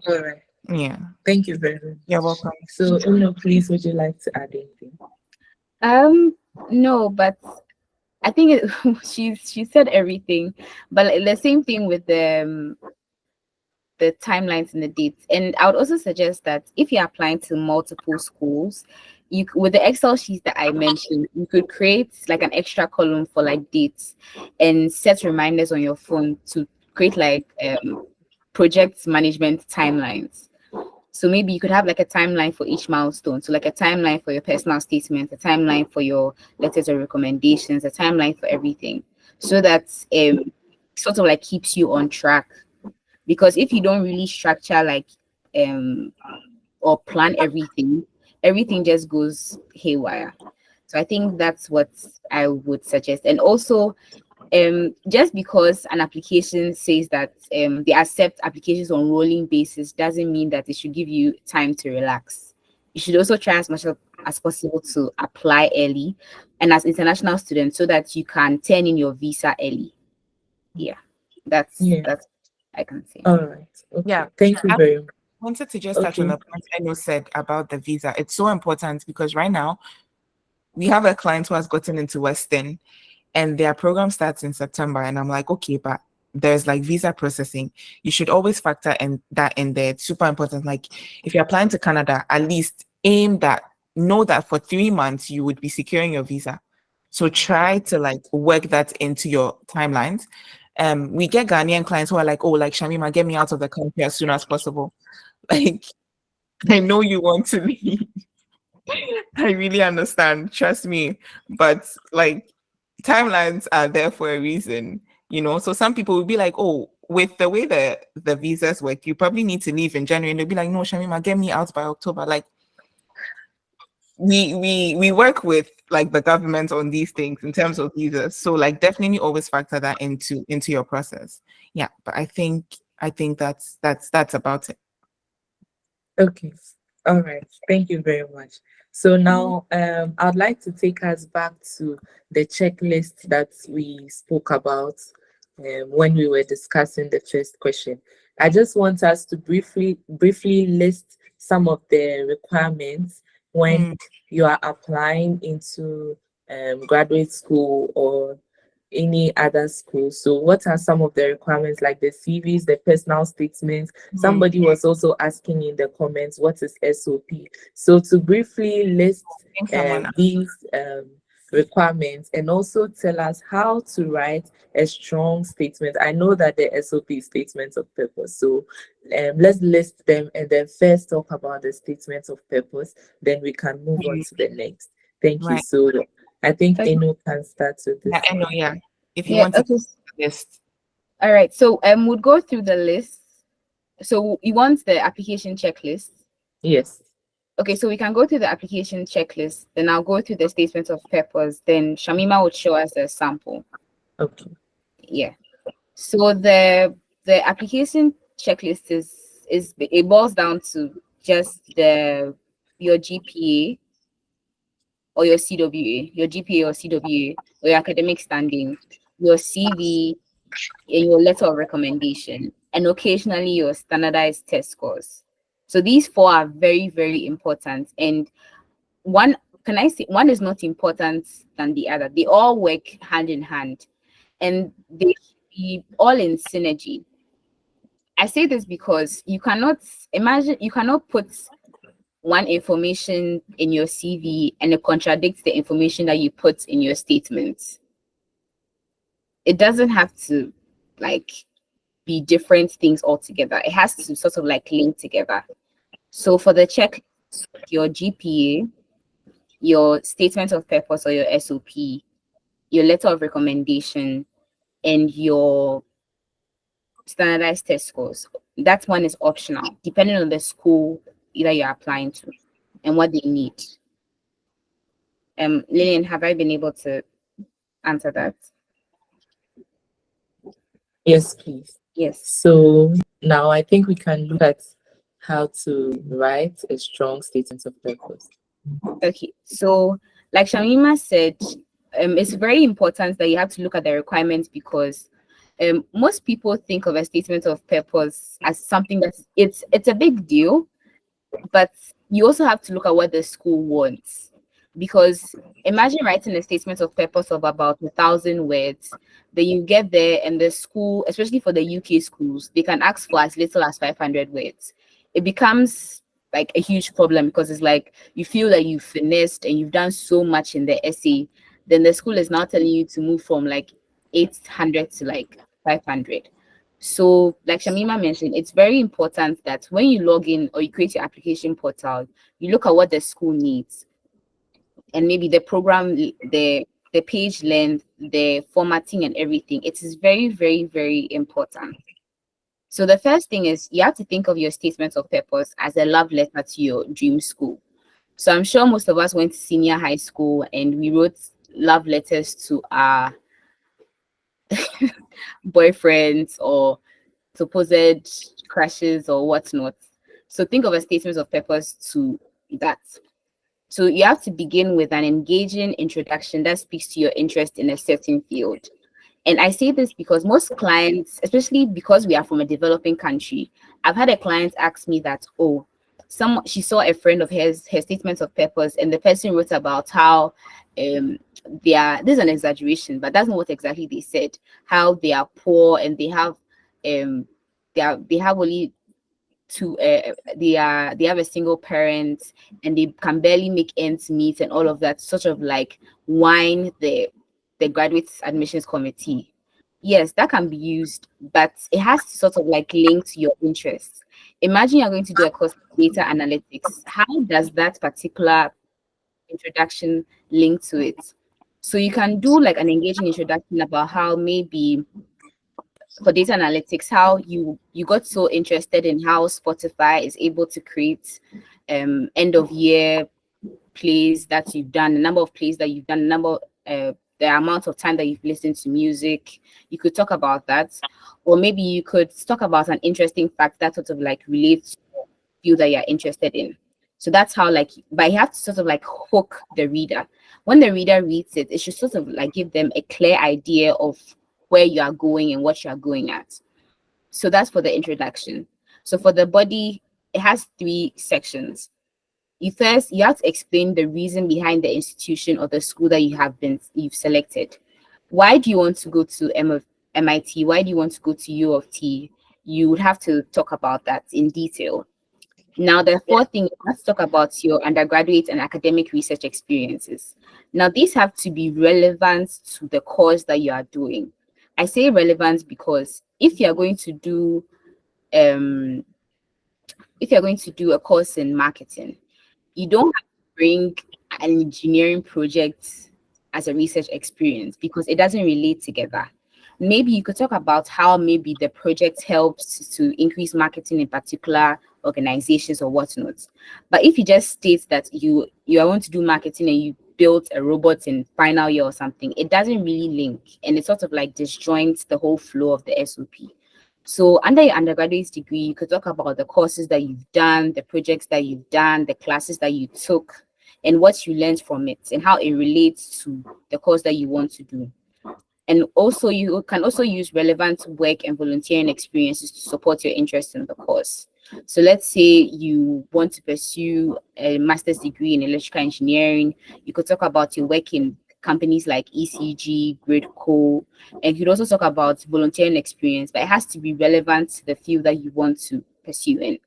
All right. Yeah, Thank you very you're much. welcome. So, please, would you like to add anything? Um, no, but I think she said everything, but like, the same thing with the timelines and the dates. And I would also suggest that if you're applying to multiple schools, with the Excel sheets that I mentioned, you could create like an extra column for like dates and set reminders on your phone to create like project management timelines. So maybe you could have like a timeline for each milestone. So like a timeline for your personal statement, a timeline for your letters of recommendations, a timeline for everything. So that sort of like keeps you on track. Because if you don't really structure like um or plan everything, everything just goes haywire. So I think that's what I would suggest. And also just because an application says that they accept applications on rolling basis doesn't mean that it should give you time to relax. You should also try as much as possible to apply early and as international students so that you can turn in your visa early. Yeah, Yeah. that's I can say. All right. Yeah, Okay. Thank you I very much. wanted to just touch on Okay. the point Eno said about the visa. It's so important because right now we have a client who has gotten into Western and their program starts in September. And I'm like, okay, but there's like visa processing. You should always factor in that in there. It's super important. Like if you're applying to Canada, at least aim that, know that for 3 months you would be securing your visa. So try to like work that into your timelines. We get Ghanaian clients who are like, oh, like Shamima, get me out of the country as soon as possible. Like, I know you want to leave. I really understand. Trust me. But like timelines are there for a reason, you know. So some people will be like, oh, with the way the visas work, you probably need to leave in January. And they'll be like, no, Shamima, get me out by October. Like we work with like the government on these things in terms of visas. So like definitely always factor that into your process. Yeah. But I think that's about it. Okay. All right. Thank you very much. So now, I'd like to take us back to the checklist that we spoke about when we were discussing the first question. I just want us to briefly list some of the requirements when Mm, you are applying into graduate school or any other school. So, what are some of the requirements like the CVs, the personal statements? mm, Somebody was also asking in the comments, what is SOP? So, to briefly list I think someone these requirements and also tell us how to write a strong statement. I know that the SOP is statements of purpose. So, let's list them and then first talk about the statements of purpose. Then we can move on mm, to the next. Thank you. right. So, I think Okay. Eno can start with Yeah, this I know, one. yeah. If you Yeah, want to okay. list. All right. So we'll go through the list. So you want the application checklist. Yes. Okay, so we can go through the application checklist, then I'll go through the statement of purpose, then Shamima would show us a sample. Okay. Yeah. So the application checklist is it boils down to just the your GPA or your CWA, your GPA or CWA, or your academic standing, your CV, and your letter of recommendation, and occasionally your standardized test scores. So these four are very, very important. And one, can I say, one is not important than the other. They all work hand in hand and they should be all in synergy. I say this because you cannot put one information in your CV and it contradicts the information that you put in your statement. It doesn't have to like be different things altogether. It has to sort of like link together. So for the check, your GPA, your statement of purpose or your SOP, your letter of recommendation, and your standardized test scores. That one is optional, depending on the school either you're applying to and what they need. Lillian, have I been able to answer that? Yes, please. Yes. So now I think we can look at how to write a strong statement of purpose. Okay. So, like Shamima said, it's very important that you have to look at the requirements because Most people think of a statement of purpose as something that it's a big deal, but you also have to look at what the school wants. Because imagine writing a statement of purpose of about 1,000 words, then you get there and the school, especially for the UK schools, they can ask for as little as 500 words. It becomes like a huge problem because it's like you feel that you've finished and you've done so much in the essay. Then the school is now telling you to move from like 800 to like 500. So, like Shamima mentioned, it's very important that when you log in or you create your application portal, you look at what the school needs and maybe the program, the page length, the formatting, and everything. It is very, very, very important. So the first thing is you have to think of your statement of purpose as a love letter to your dream school. So I'm sure most of us went to senior high school and we wrote love letters to our boyfriends or supposed crashes or whatnot. So think of a statement of purpose to that. So you have to begin with an engaging introduction that speaks to your interest in a certain field. And I say this because most clients, especially because we are from a developing country, I've had a client ask me that, oh, she saw a friend of hers, her statement of purpose, and the person wrote about how they are, this is an exaggeration, but that's not what exactly they said, how they are poor and um they have only two they have a single parent and they can barely make ends meet and all of that, sort of like whine the graduates admissions committee. Yes, that can be used, but it has to sort of like link to your interests. Imagine you're going to do a course of data analytics. How does that particular introduction link to it? So you can do like an engaging introduction about how maybe for data analytics, how you got so interested in how Spotify is able to create end of year plays that you've done, the number of plays that you've done, the amount of time that you've listened to music. You could talk about that, or maybe you could talk about an interesting fact that sort of like relates to the field that you're interested in. So that's how like, but you have to sort of like hook the reader. When the reader reads it, it should sort of like give them a clear idea of where you are going and what you are going at. So that's for the introduction. So for the body, it has 3 sections. You have to explain the reason behind the institution or the school that you've selected. Why do you want to go to MIT? Why do you want to go to U of T? You would have to talk about that in detail. Now, the fourth thing, let's talk about your undergraduate and academic research experiences. Now, these have to be relevant to the course that you are doing. I say relevant because um if you're going to do a course in marketing, you don't have to bring an engineering project as a research experience because it doesn't relate together. Maybe you could talk about how maybe the project helps to increase marketing in particular organizations or whatnot. But if you just state that you are going to do marketing and you built a robot in final year or something, it doesn't really link and it sort of like disjoints the whole flow of the SOP. So under your undergraduate degree, you could talk about the courses that you've done, the projects that you've done, the classes that you took, and what you learned from it, and how it relates to the course that you want to do. And also, you can also use relevant work and volunteering experiences to support your interest in the course. So let's say you want to pursue a master's degree in electrical engineering. You could talk about your work in companies like ECG, Gridco, and you could also talk about volunteering experience, but it has to be relevant to the field that you want to pursue in.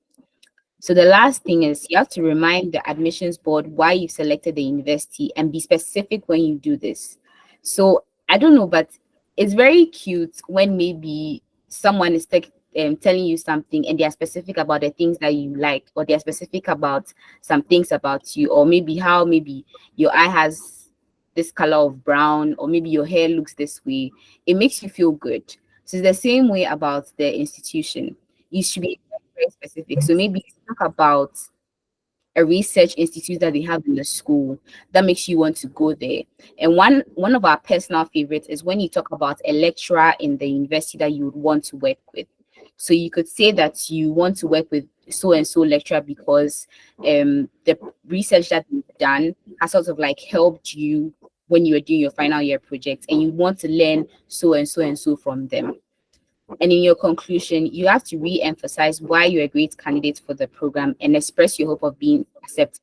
So the last thing is you have to remind the admissions board why you've selected the university and be specific when you do this. So I don't know, but it's very cute when maybe someone is telling you something and they are specific about the things that you like, or they are specific about some things about you, or maybe how maybe your eye has this color of brown, or maybe your hair looks this way. It makes you feel good. So it's the same way about the institution. You should be very, very specific. So maybe talk about a research institute that they have in the school that makes you want to go there. And one of our personal favorites is when you talk about a lecturer in the university that you would want to work with. So you could say that you want to work with so and so lecturer because the research that you've done has sort of like helped you when you were doing your final year project, and you want to learn so and so and so from them. And in your conclusion, you have to re-emphasize why you're a great candidate for the program and express your hope of being accepted.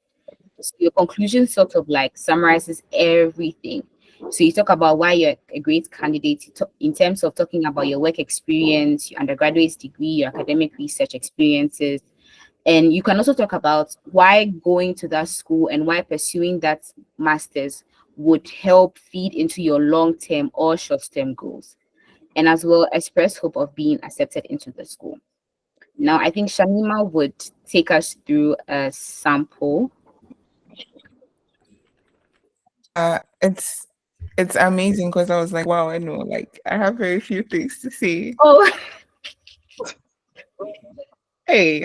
So your conclusion sort of like summarizes everything. So you talk about why you're a great candidate in terms of talking about your work experience, your undergraduate degree, your academic research experiences. And you can also talk about why going to that school and why pursuing that master's would help feed into your long-term or short-term goals. And as well express hope of being accepted into the school. Now, I think Shamima would take us through a sample. It's amazing because I was like, wow, I know, like I have very few things to say. Oh, Hey,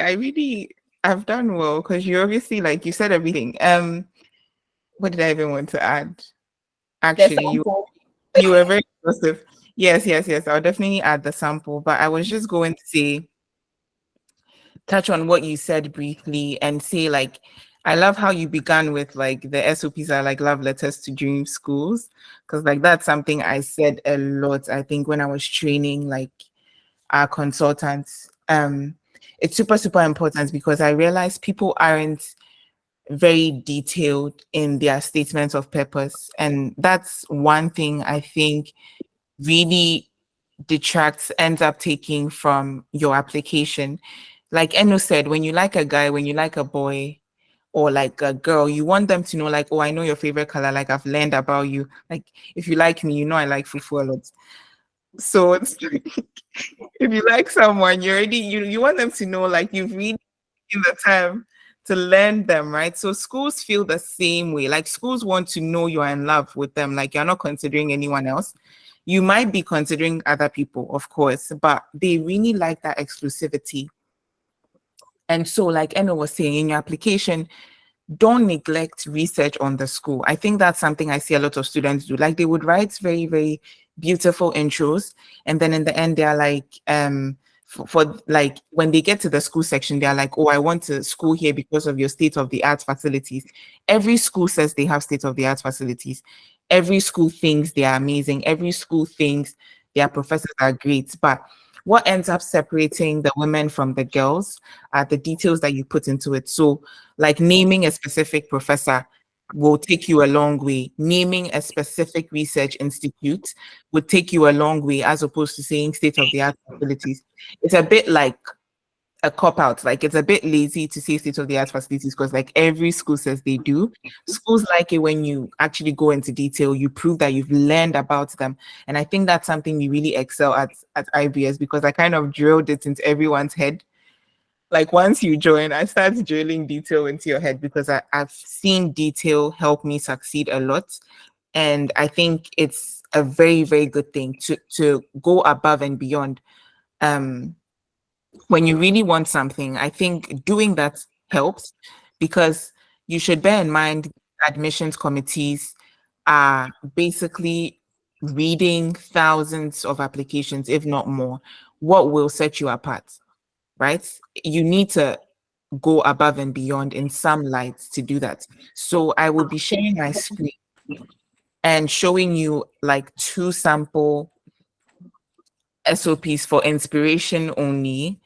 I've done well because you obviously like you said everything. What did I even want to add? the Actually, sample. you were very expressive. Yes, yes, yes. I'll definitely add the sample, but I was just going to say touch on what you said briefly and say like I love how you began with like the SOPs are like love letters to dream schools because like that's something I said a lot. I think when I was training like our consultants, it's super important because I realized people aren't very detailed in their statements of purpose, and that's one thing I think really detracts ends up taking from your application. Like Eno said, when you like a guy, when you like a boy or like a girl, you want them to know, like, oh, I know your favorite color. Like, I've learned about you. Like, if you like me, you know I like fufu a lot. So it's like, if you like someone, you want them to know, like, you've really taken the time to learn them, right? So schools feel the same way. Like schools want to know you're in love with them. Like you're not considering anyone else. You might be considering other people, of course, but they really like that exclusivity. And so, like Eno was saying, in your application, don't neglect research on the school. I think that's something I see a lot of students do. Like they would write very beautiful intros, and then in the end, they're like, for like when they get to the school section, they're like, oh, I want to school here because of your state of the art facilities. Every school says they have state of the art facilities. Every school thinks they are amazing. Every school thinks their professors are great. But what ends up separating the women from the girls are the details that you put into it. So like naming a specific professor will take you a long way. Naming a specific research institute would take you a long way as opposed to saying state of the art facilities. It's a bit like a cop out. Like it's a bit lazy to say state of the art facilities because like every school says they do. Schools like it when you actually go into detail, you prove that you've learned about them. And I think that's something we really excel at IBS because I kind of drilled it into everyone's head like once you join, I start drilling detail into your head because I've seen detail help me succeed a lot. And I think it's a very good thing to go above and beyond. Um, when you really want something, I think doing that helps because you should bear in mind admissions committees are basically reading thousands of applications, if not more. What will set you apart? Right? You need to go above and beyond in some lights to do that. So I will be sharing my screen and showing you like two sample SOPs for inspiration only.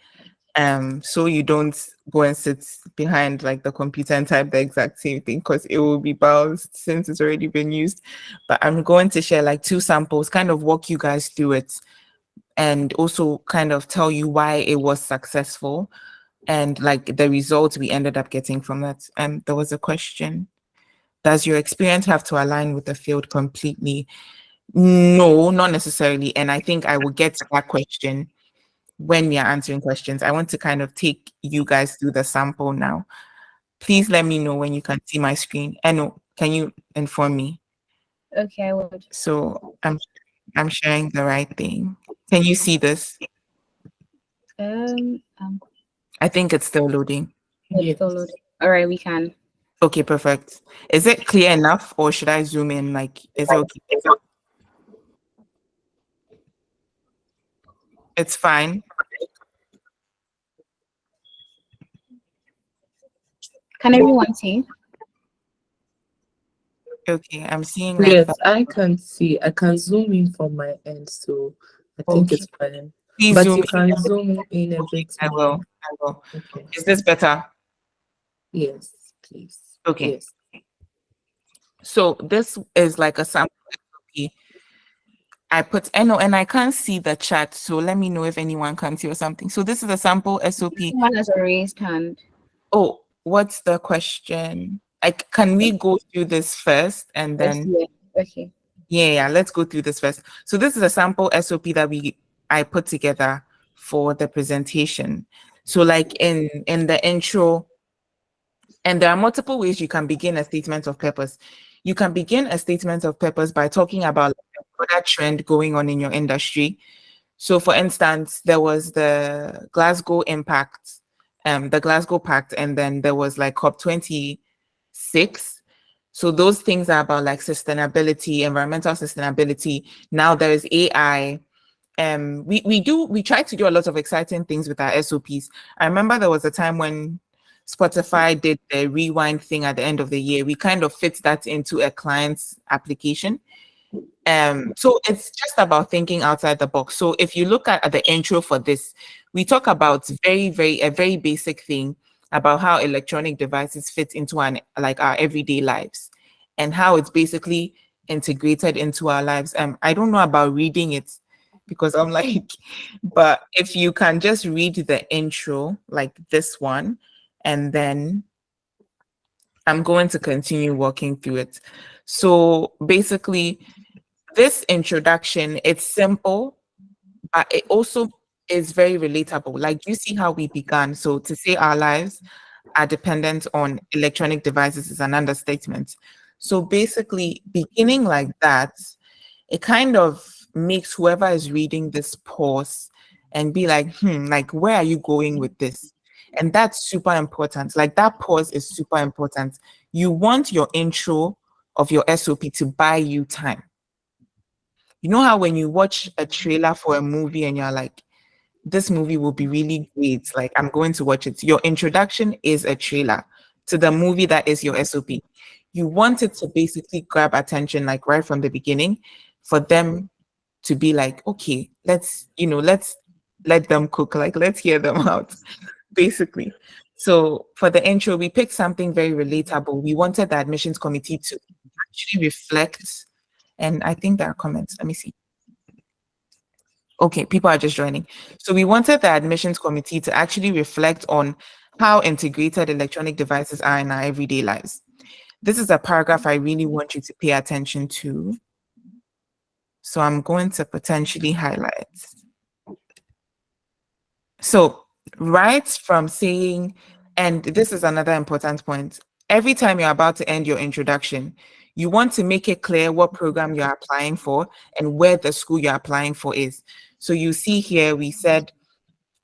So you don't go and sit behind like the computer and type the exact same thing because it will be bounced since it's already been used. But I'm going to share like two samples, kind of walk you guys through it and also kind of tell you why it was successful and like the results we ended up getting from that. There was a question. Does your experience have to align with the field completely? No, not necessarily. And I think I will get to that question when we are answering questions. I want to kind of take you guys through the sample now. Please let me know when you can see my screen. And no, can you inform me? Okay, I would. So I'm sharing the right thing. Can you see this? Um, I think it's still loading. it's Yes. still loading. All right, we can. Okay, perfect. Is it clear enough or should I zoom in? Like, is it okay? It's fine. Can everyone see? Okay, I'm seeing like Yes, that. I can see. I can zoom in from my end, so I think Okay, it's fine. Please But zoom you in. can zoom in a Okay, bit I will. more. I will. Okay. Is this better? Yes, please. Okay. Yes. So this is like a sample SOP. I put no, and I can't see the chat, so let me know if anyone can see or something. So this is a sample SOP. Someone has a raised hand. Oh, what's the question? Like, can we go through this first and Yes, then yeah. Okay. yeah, let's go through this first. So this is a sample SOP that I put together for the presentation. So like in the intro, and there are multiple ways you can begin a statement of purpose. You can begin a statement of purpose by talking about like, a broader trend going on in your industry. So, for instance, there was the Glasgow Impact, the Glasgow Pact, and then there was like COP26. So those things are about like sustainability, environmental sustainability. Now there is AI. We try to do a lot of exciting things with our SOPs. I remember there was a time when Spotify did the rewind thing at the end of the year. We kind of fit that into a client's application. So it's just about thinking outside the box. So if you look at the intro for this, we talk about a very basic thing about how electronic devices fit into our everyday lives and how it's basically integrated into our lives. I don't know about reading it because I'm like, but if you can just read the intro, like this one, and then I'm going to continue walking through it. So basically, this introduction, it's simple, but it also is very relatable. Like you see how we began. So to say our lives are dependent on electronic devices is an understatement. So basically, beginning like that, it kind of makes whoever is reading this pause and be like, like, where are you going with this? And that's super important. Like that pause is super important. You want your intro of your SOP to buy you time. You know how when you watch a trailer for a movie and you're like, this movie will be really great, like I'm going to watch it. Your introduction is a trailer to the movie that is your SOP. You want it to basically grab attention like right from the beginning for them to be like, okay, let's let them cook, like let's hear them out, basically. So for the intro, we picked something very relatable. We wanted the admissions committee to actually reflect, and I think there are comments. Let me see. Okay, people are just joining. So we wanted the admissions committee to actually reflect on how integrated electronic devices are in our everyday lives. This is a paragraph I really want you to pay attention to. So I'm going to potentially highlight. So right from saying, and this is another important point, every time you're about to end your introduction, you want to make it clear what program you're applying for and where the school you're applying for is. So you see here, we said,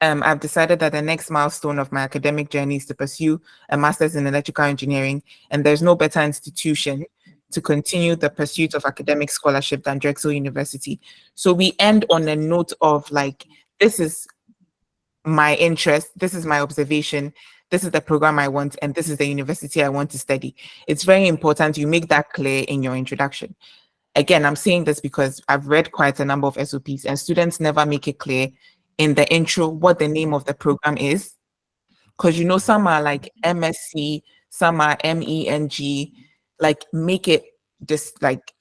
I've decided that the next milestone of my academic journey is to pursue a master's in electrical engineering, and there's no better institution to continue the pursuit of academic scholarship than Drexel University. So we end on a note of like, this is my interest, this is my observation, this is the program I want, and this is the university I want to study. It's very important you make that clear in your introduction. Again, I'm saying this because I've read quite a number of SOPs and students never make it clear in the intro what the name of the program is. Because some are like MSc, some are MENG, like make it just like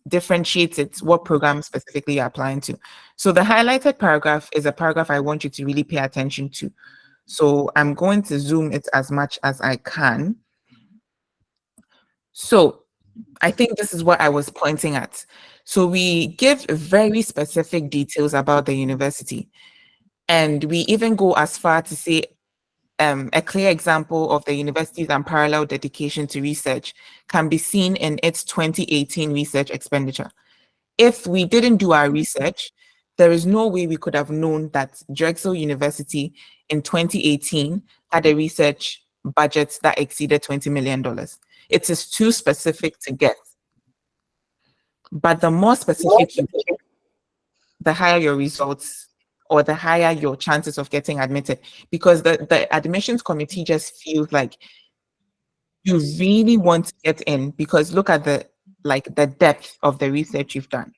differentiate it what program specifically you're applying to. So the highlighted paragraph is a paragraph I want you to really pay attention to. So I'm going to zoom it as much as I can. So I think this is what I was pointing at. So we give very specific details about the university. And we even go as far to say a clear example of the university's unparalleled dedication to research can be seen in its 2018 research expenditure. If we didn't do our research, there is no way we could have known that Drexel University in 2018 had a research budget that exceeded $20 million. It is too specific to get. But the more specific you get, the higher your results or the higher your chances of getting admitted. Because the admissions committee just feels like you really want to get in because look at the depth of the research you've done.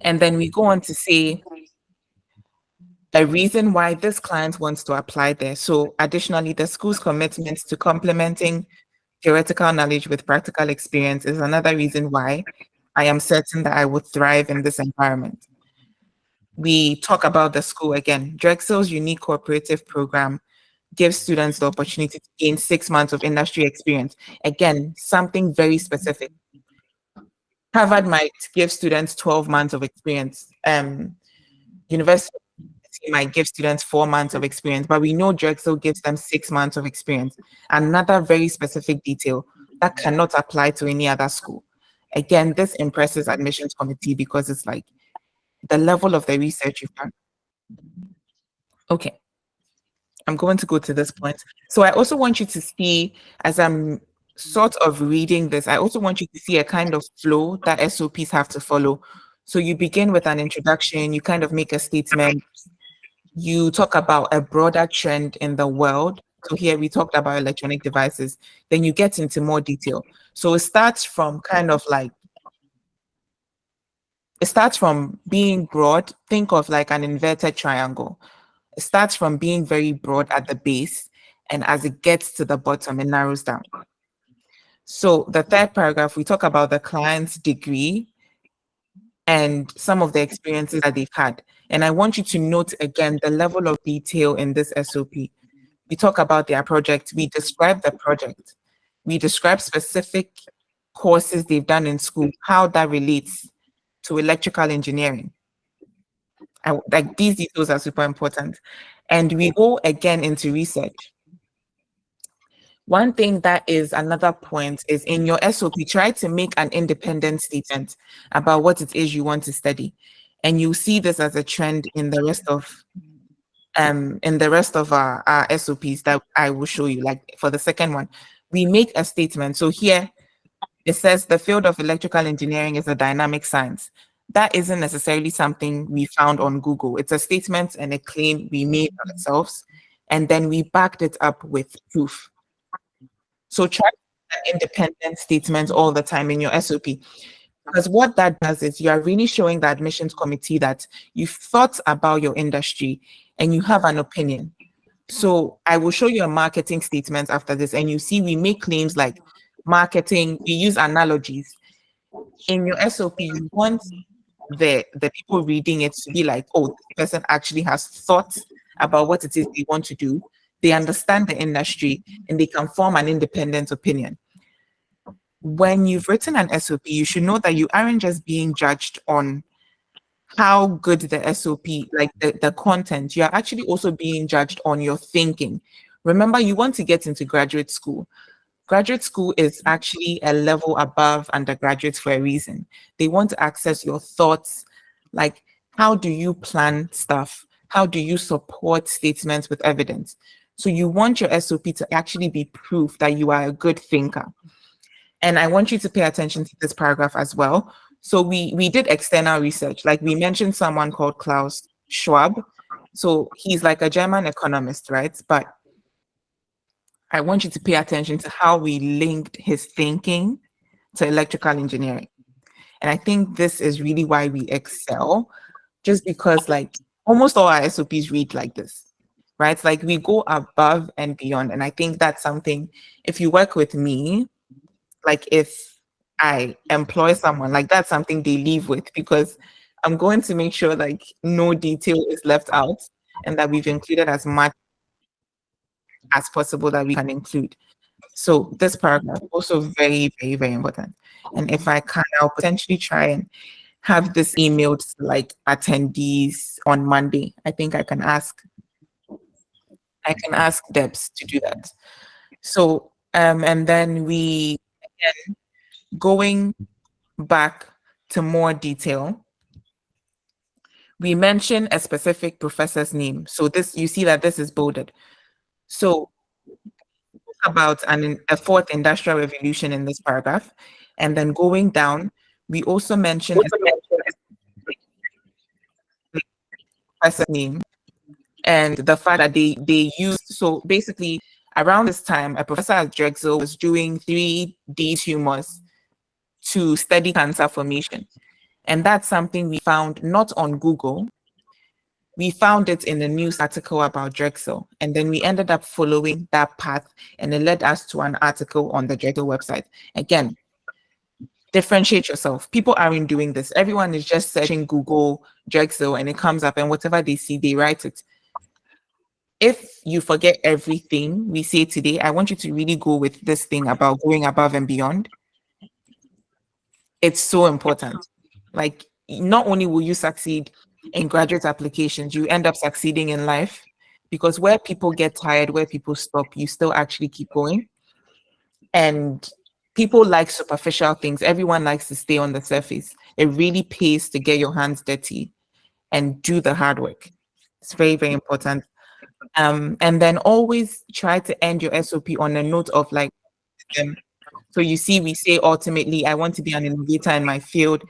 And then we go on to say a reason why this client wants to apply there. So additionally, the school's commitment to complementing theoretical knowledge with practical experience is another reason why I am certain that I would thrive in this environment. We talk about the school again. Drexel's unique cooperative program gives students the opportunity to gain 6 months of industry experience. Again, something very specific. Harvard might give students 12 months of experience. University might give students 4 months of experience, but we know Drexel gives them 6 months of experience. Another very specific detail that cannot apply to any other school. Again, this impresses admissions committee because it's like the level of the research you've done. Okay, I'm going to go to this point. So I also want you to see, as I'm sort of reading this, I also want you to see a kind of flow that SOPs have to follow. So you begin with an introduction, you kind of make a statement, you talk about a broader trend in the world. So here we talked about electronic devices, then you get into more detail. So it starts from kind of like, it starts from being broad. Think of like an inverted triangle. It starts from being very broad at the base, and as it gets to the bottom, it narrows down. So the third paragraph, we talk about the client's degree and some of the experiences that they've had. And I want you to note again the level of detail in this SOP. We talk about their project, we describe the project, we describe specific courses they've done in school, how that relates to electrical engineering. Like these details are super important. And we go again into research. One thing that is another point is in your SOP, try to make an independent statement about what it is you want to study. And you see this as a trend in the rest of our SOPs that I will show you. Like for the second one, we make a statement. So here it says the field of electrical engineering is a dynamic science. That isn't necessarily something we found on Google. It's a statement and a claim we made ourselves, and then we backed it up with proof. So try an independent statement all the time in your SOP. Because what that does is you are really showing the admissions committee that you've thought about your industry and you have an opinion. So I will show you a marketing statement after this, and you see we make claims like marketing, we use analogies. In your SOP, you want the people reading it to be like, oh, this person actually has thought about what it is they want to do. They understand the industry and they can form an independent opinion. When you've written an SOP, you should know that you aren't just being judged on how good the SOP, like the content, you're actually also being judged on your thinking. Remember, you want to get into graduate school. Graduate school is actually a level above undergraduate for a reason. They want to access your thoughts, like how do you plan stuff? How do you support statements with evidence? So you want your SOP to actually be proof that you are a good thinker. And I want you to pay attention to this paragraph as well. So we did external research. Like we mentioned someone called Klaus Schwab. So he's like a German economist, right? But I want you to pay attention to how we linked his thinking to electrical engineering. And I think this is really why we excel, just because like almost all our SOPs read like this, right? Like we go above and beyond. And I think that's something, if you work with me, like if I employ someone, like that's something they leave with, because I'm going to make sure like no detail is left out and that we've included as much as possible that we can include. So this paragraph also very, very, very important. And if I can, I'll potentially try and have this emailed to like attendees on Monday. I think I can ask Debs to do that. So and then we again going back to more detail. We mention a specific professor's name. So this you see that this is bolded. So about a fourth industrial revolution in this paragraph. And then going down, we also mention a professor's name and the fact that they used, so basically around this time, a professor at Drexel was doing 3D tumors to study cancer formation. And that's something we found not on Google. We found it in a news article about Drexel, and then we ended up following that path, and it led us to an article on the Drexel website. Again, differentiate yourself. People aren't doing this. Everyone is just searching Google Drexel, and it comes up, and whatever they see, they write it. If you forget everything we say today, I want you to really go with this thing about going above and beyond. It's so important. Like, not only will you succeed in graduate applications, you end up succeeding in life, because where people get tired, where people stop, you still actually keep going. And people like superficial things. Everyone likes to stay on the surface. It really pays to get your hands dirty and do the hard work. It's very, very important. And then always try to end your SOP on a note of like, so you see, we say ultimately, I want to be an innovator in my field,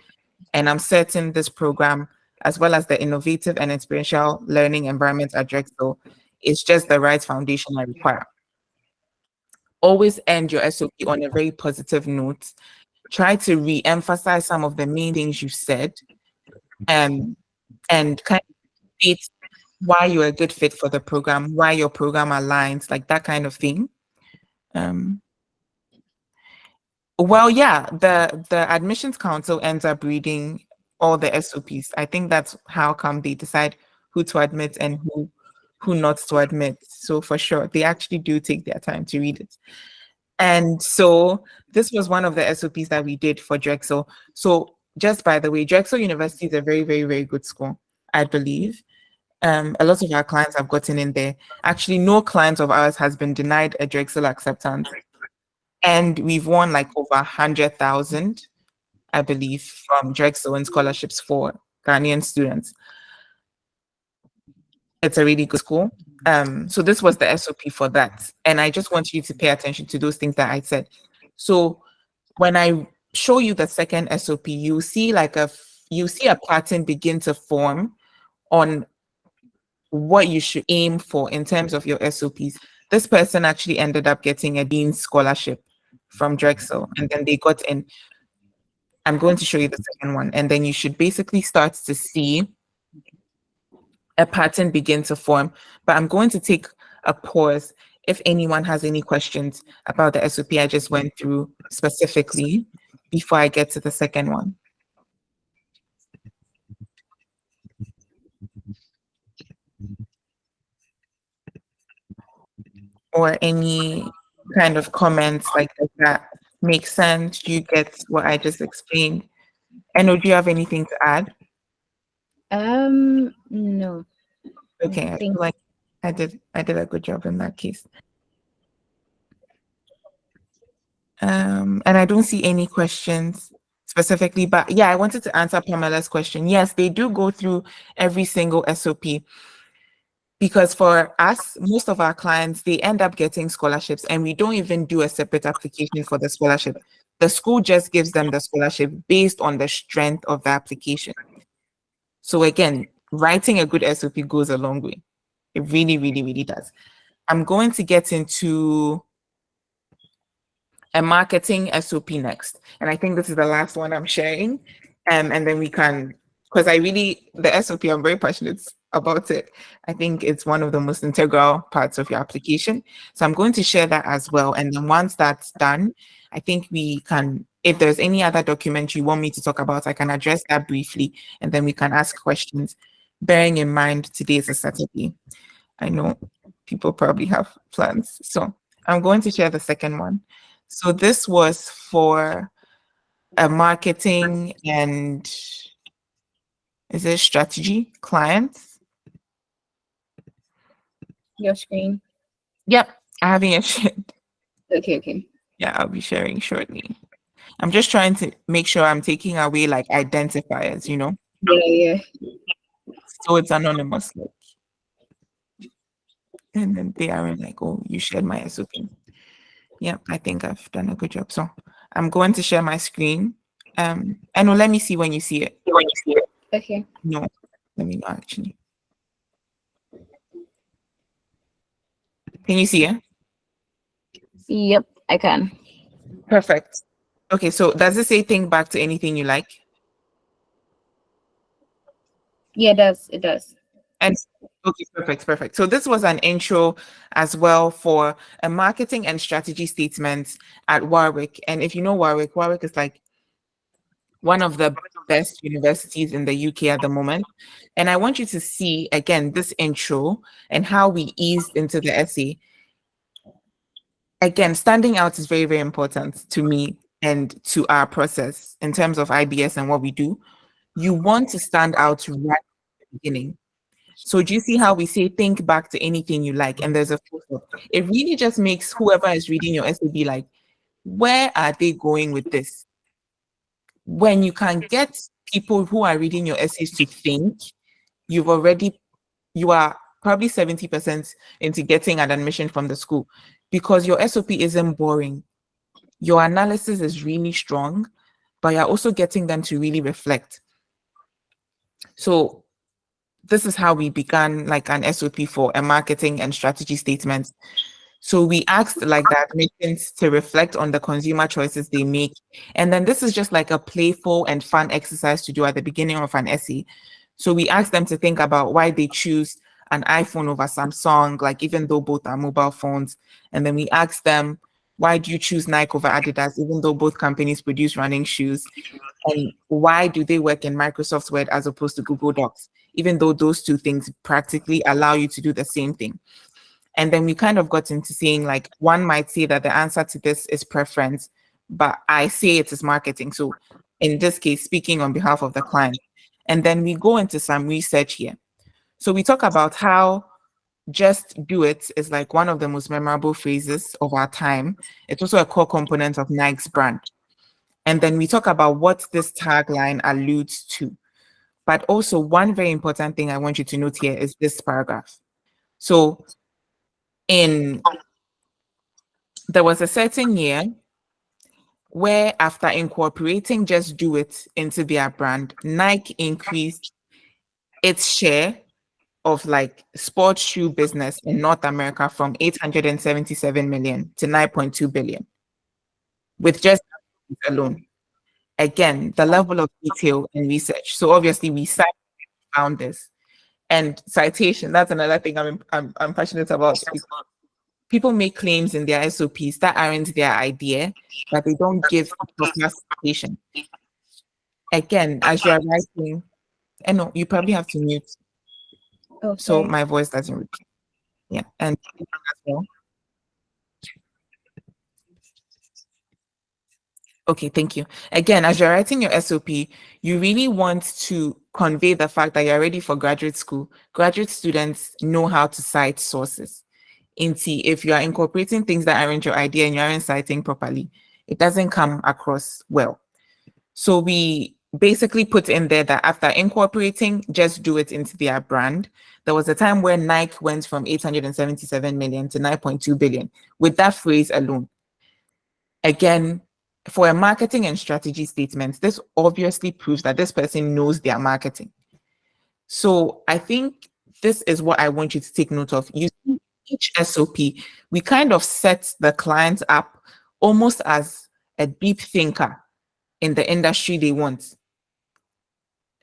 and I'm certain this program, as well as the innovative and experiential learning environment at Drexel, is just the right foundation I require. Always end your SOP on a very positive note. Try to re-emphasize some of the main things you said, and kind of state why you're a good fit for the program, why your program aligns, like that kind of thing. Well, yeah, the admissions council ends up reading all the SOPs. I think that's how come they decide who to admit and who not to admit. So for sure, they actually do take their time to read it. And so this was one of the SOPs that we did for Drexel. So just by the way, Drexel University is a very, very, very good school, I believe. A lot of our clients have gotten in there. Actually, no client of ours has been denied a Drexel acceptance. And we've won like over 100,000, I believe, from Drexel in scholarships for Ghanaian students. It's a really good school. So this was the SOP for that. And I just want you to pay attention to those things that I said. So when I show you the second SOP, you see a pattern begin to form on what you should aim for in terms of your SOPs. This person actually ended up getting a dean's scholarship from Drexel, and then they got in. I'm going to show you the second one, and then you should basically start to see a pattern begin to form. But I'm going to take a pause if anyone has any questions about the SOP I just went through specifically before I get to the second one. Or any kind of comments like, does that make sense? Do you get what I just explained? And do you have anything to add? No. Okay, I feel like I did a good job in that case. And I don't see any questions specifically, but yeah, I wanted to answer Pamela's question. Yes, they do go through every single SOP, because for us, most of our clients, they end up getting scholarships, and we don't even do a separate application for the scholarship. The school just gives them the scholarship based on the strength of the application. So again, writing a good SOP goes a long way. It really, really, really does. I'm going to get into a marketing SOP next. And I think this is the last one I'm sharing. And then we can, because the SOP, I'm very passionate about it. I think it's one of the most integral parts of your application. So I'm going to share that as well. And then once that's done, I think we can, if there's any other document you want me to talk about, I can address that briefly, and then we can ask questions, bearing in mind today is a Saturday. I know people probably have plans. So I'm going to share the second one. So this was for a marketing and is it strategy client? Your screen. Yep, I haven't yet shared. Okay. Yeah, I'll be sharing shortly. I'm just trying to make sure I'm taking away like identifiers, Yeah. so it's anonymous. And then they aren't like, oh, you shared my SOP. Yeah, I think I've done a good job. So I'm going to share my screen. And let me see when you see it. Okay. No, let me know actually. Can you see it? Yep, I can. Perfect. Okay, so does it say think back to anything you like? Yeah, it does. And okay, perfect, perfect. So this was an intro as well for a marketing and strategy statement at Warwick. And if you know Warwick, Warwick is like one of the best universities in the UK at the moment. And I want you to see again this intro and how we eased into the essay. Again, standing out is very, very important to me and to our process in terms of IBS and what we do. You want to stand out right at the beginning. So do you see how we say think back to anything you like and there's a full stop? It really just makes whoever is reading your essay be like, where are they going with this? When you can get people who are reading your essays to think, you are probably 70% into getting an admission from the school because your SOP isn't boring. Your analysis is really strong, but you're also getting them to really reflect. So this is how we began like an SOP for a marketing and strategy statement. So we asked like the admissions to reflect on the consumer choices they make. And then this is just like a playful and fun exercise to do at the beginning of an essay. So we asked them to think about why they choose an iPhone over Samsung, like even though both are mobile phones. And then we asked them, why do you choose Nike over Adidas, even though both companies produce running shoes? And why do they work in Microsoft Word as opposed to Google Docs, even though those two things practically allow you to do the same thing? And then we kind of got into saying like one might say that the answer to this is preference, but I say it is marketing. So in this case, speaking on behalf of the client. And then we go into some research here. So we talk about how just do it is like one of the most memorable phrases of our time. It's also a core component of Nike's brand. And then we talk about what this tagline alludes to. But also one very important thing I want you to note here is this paragraph. So there was a certain year where after incorporating Just Do It into their brand, Nike increased its share of like sports shoe business in North America from 877 million to 9.2 billion with just alone. Again, the level of detail and research. So obviously we found this. And citation, that's another thing I'm passionate about. People make claims in their SOPs that aren't their idea, but they don't give proper citation. Again, as you are writing, and no, you probably have to mute Oh, so sorry. my voice doesn't repeat. Yeah, and as well. Okay, thank you. Again, as you're writing your SOP, you really want to convey the fact that you're ready for graduate school. Graduate students know how to cite sources. If you are incorporating things that aren't your idea and you aren't citing properly, it doesn't come across well. So we basically put in there that after incorporating Just Do It into their brand, there was a time where Nike went from 877 million to 9.2 billion with that phrase alone. Again, for a marketing and strategy statement, this obviously proves that this person knows their marketing. So I think this is what I want you to take note of. Using each SOP, we kind of set the client up almost as a deep thinker in the industry they want.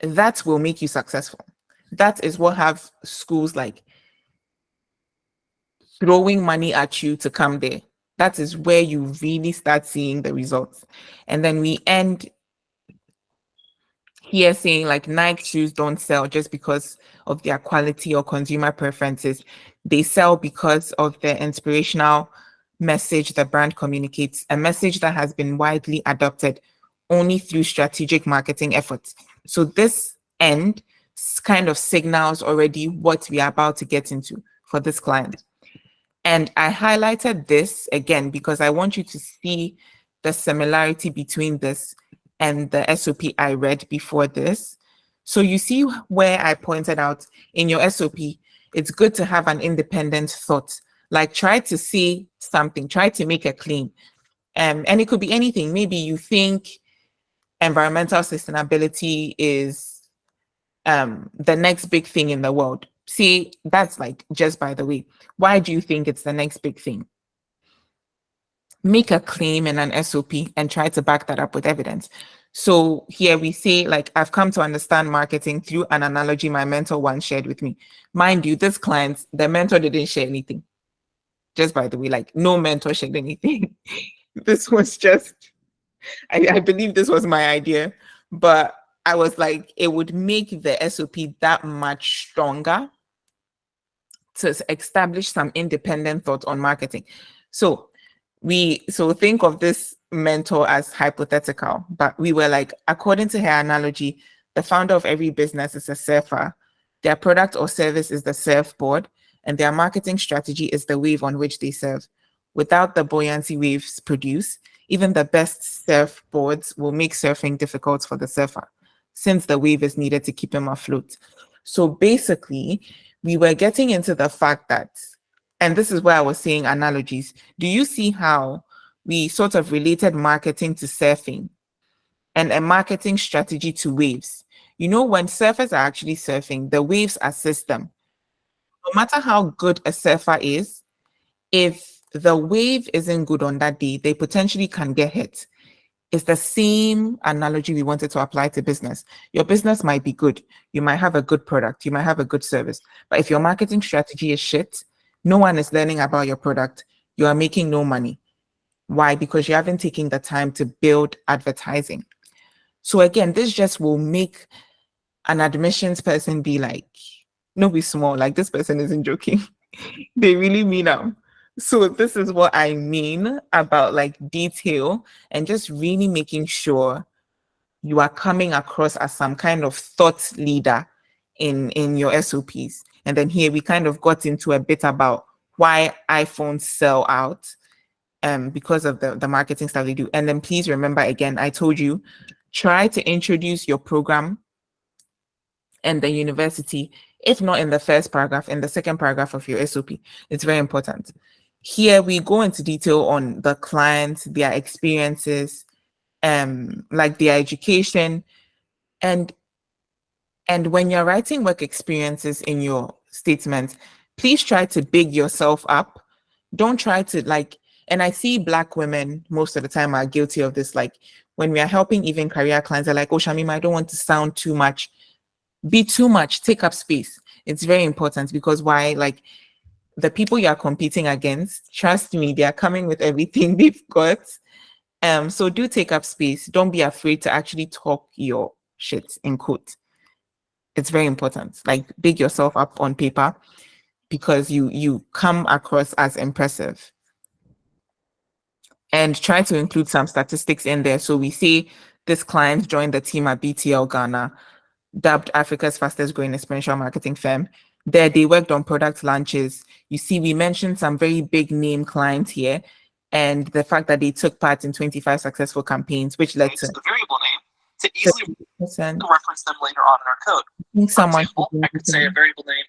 That will make you successful. That is what have schools like throwing money at you to come there. That is where you really start seeing the results. And then we end here saying like Nike shoes don't sell just because of their quality or consumer preferences. They sell because of the inspirational message the brand communicates, a message that has been widely adopted only through strategic marketing efforts. So this end kind of signals already what we are about to get into for this client. And I highlighted this again because I want you to see the similarity between this and the SOP I read before this. So you see where I pointed out in your SOP, it's good to have an independent thought. Like try to say something, try to make a claim. And it could be anything. Maybe you think environmental sustainability is the next big thing in the world. See, that's like, just by the way, why do you think it's the next big thing? Make a claim in an SOP and try to back that up with evidence. So here we say, like, I've come to understand marketing through an analogy my mentor once shared with me. Mind you, this client, the mentor didn't share anything. Just by the way, like no mentor shared anything. This was just, I believe this was my idea, but I was like, it would make the SOP that much stronger to establish some independent thought on marketing. So so think of this mentor as hypothetical, but we were like, according to her analogy, the founder of every business is a surfer. Their product or service is the surfboard, and their marketing strategy is the wave on which they surf. Without the buoyancy waves produce, even the best surfboards will make surfing difficult for the surfer, since the wave is needed to keep him afloat. So basically, we were getting into the fact that, and this is where I was saying analogies. Do you see how we sort of related marketing to surfing and a marketing strategy to waves? You know, when surfers are actually surfing, the waves assist them. No matter how good a surfer is, if the wave isn't good on that day, they potentially can get hit. It's the same analogy we wanted to apply to business. Your business might be good. You might have a good product. You might have a good service. But if your marketing strategy is shit, no one is learning about your product. You are making no money. Why? Because you haven't taken the time to build advertising. So again, this just will make an admissions person be like, no, be small. Like this person isn't joking. They really mean them. So this is what I mean about like detail and just really making sure you are coming across as some kind of thought leader in your SOPs. And then here we kind of got into a bit about why iPhones sell out because of the marketing stuff they do. And then please remember again, I told you, try to introduce your program and the university, if not in the first paragraph, in the second paragraph of your SOP. It's very important. Here we go into detail on the clients, their experiences, like their education, and when you're writing work experiences in your statement, please try to big yourself up. Don't try to like, and I see Black women most of the time are guilty of this. Like when we are helping even career clients, they're like, oh, Shamima, I don't want to sound too much. Be too much, take up space. It's very important because why? Like the people you are competing against, trust me, they are coming with everything they've got. So do take up space. Don't be afraid to actually talk your shit in quote. It's very important. Like big yourself up on paper because you come across as impressive. And try to include some statistics in there. So we say this client joined the team at BTL Ghana, dubbed Africa's fastest growing experiential marketing firm. There, they worked on product launches. You see, we mentioned some very big name clients here, and the fact that they took part in 25 successful campaigns, which led to the variable name to easily 50%. reference them later on in our code. I think For someone example, I could say a variable name.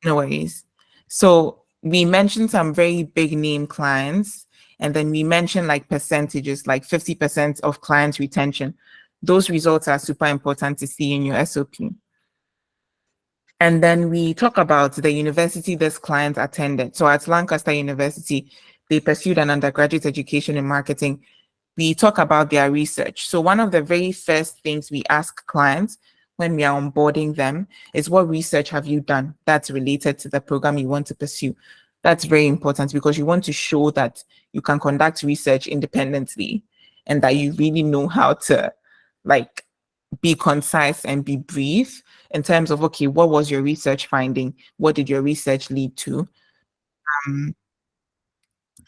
no worries. So we mentioned some very big name clients, and then we mentioned like percentages, like 50% of clients retention. Those results are super important to see in your SOP. And then we talk about the university this client attended. So at Lancaster University, they pursued an undergraduate education in marketing. We talk about their research. So one of the very first things we ask clients when we are onboarding them is, what research have you done that's related to the program you want to pursue? That's very important because you want to show that you can conduct research independently and that you really know how to like be concise and be brief in terms of, okay, what was your research finding? What did your research lead to? Um,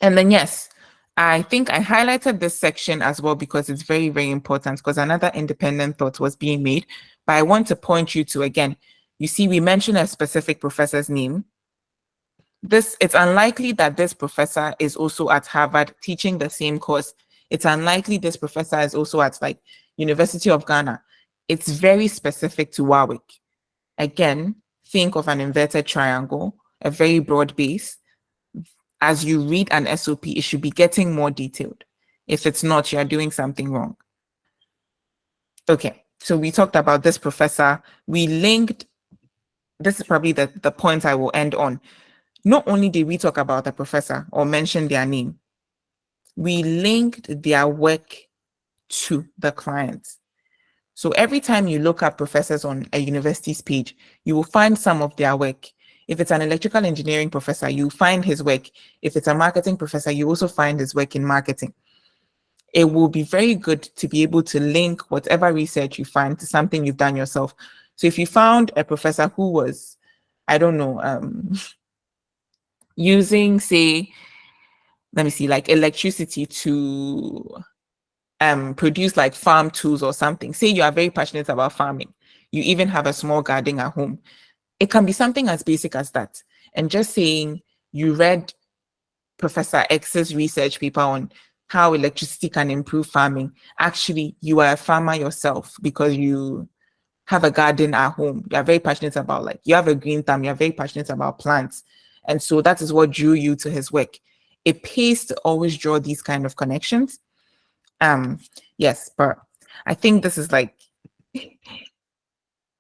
and then, yes, I think I highlighted this section as well because it's very, very important because another independent thought was being made. But I want to point you to, again, you see, we mentioned a specific professor's name. It's unlikely that this professor is also at Harvard teaching the same course. It's unlikely this professor is also at like University of Ghana. It's very specific to Warwick. Again, think of an inverted triangle, a very broad base. As you read an SOP, it should be getting more detailed. If it's not, you're doing something wrong. Okay, so we talked about this professor. We linked, this is probably the point I will end on. Not only did we talk about the professor or mention their name, we linked their work to the client. So every time you look at professors on a university's page, you will find some of their work. If it's an electrical engineering professor, you find his work. If it's a marketing professor, you also find his work in marketing. It will be very good to be able to link whatever research you find to something you've done yourself. So if you found a professor who was, I don't know, using, say, let me see, like electricity to produce like farm tools or something. Say you are very passionate about farming. You even have a small garden at home. It can be something as basic as that. And just saying you read Professor X's research paper on how electricity can improve farming. Actually, you are a farmer yourself because you have a garden at home. You are very passionate about, like, you have a green thumb. You're very passionate about plants. And so that is what drew you to his work. It pays to always draw these kind of connections. Yes, but I think this is like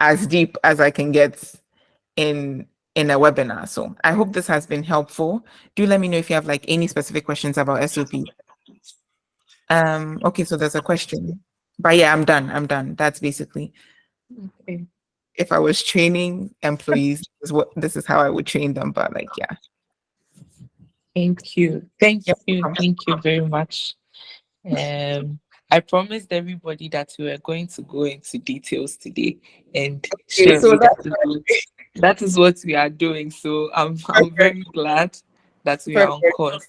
as deep as I can get in a webinar. So I hope this has been helpful. Do let me know if you have like any specific questions about SOP. Okay, so there's a question. But yeah, I'm done. That's basically, Okay. if I was training employees, this is how I would train them. But like, yeah. Thank you. Thank Yep. you. Thank you very much. I promised everybody that we were going to go into details today, and Okay, so surely that is what we are doing. So I'm very glad that we are on perfect. course.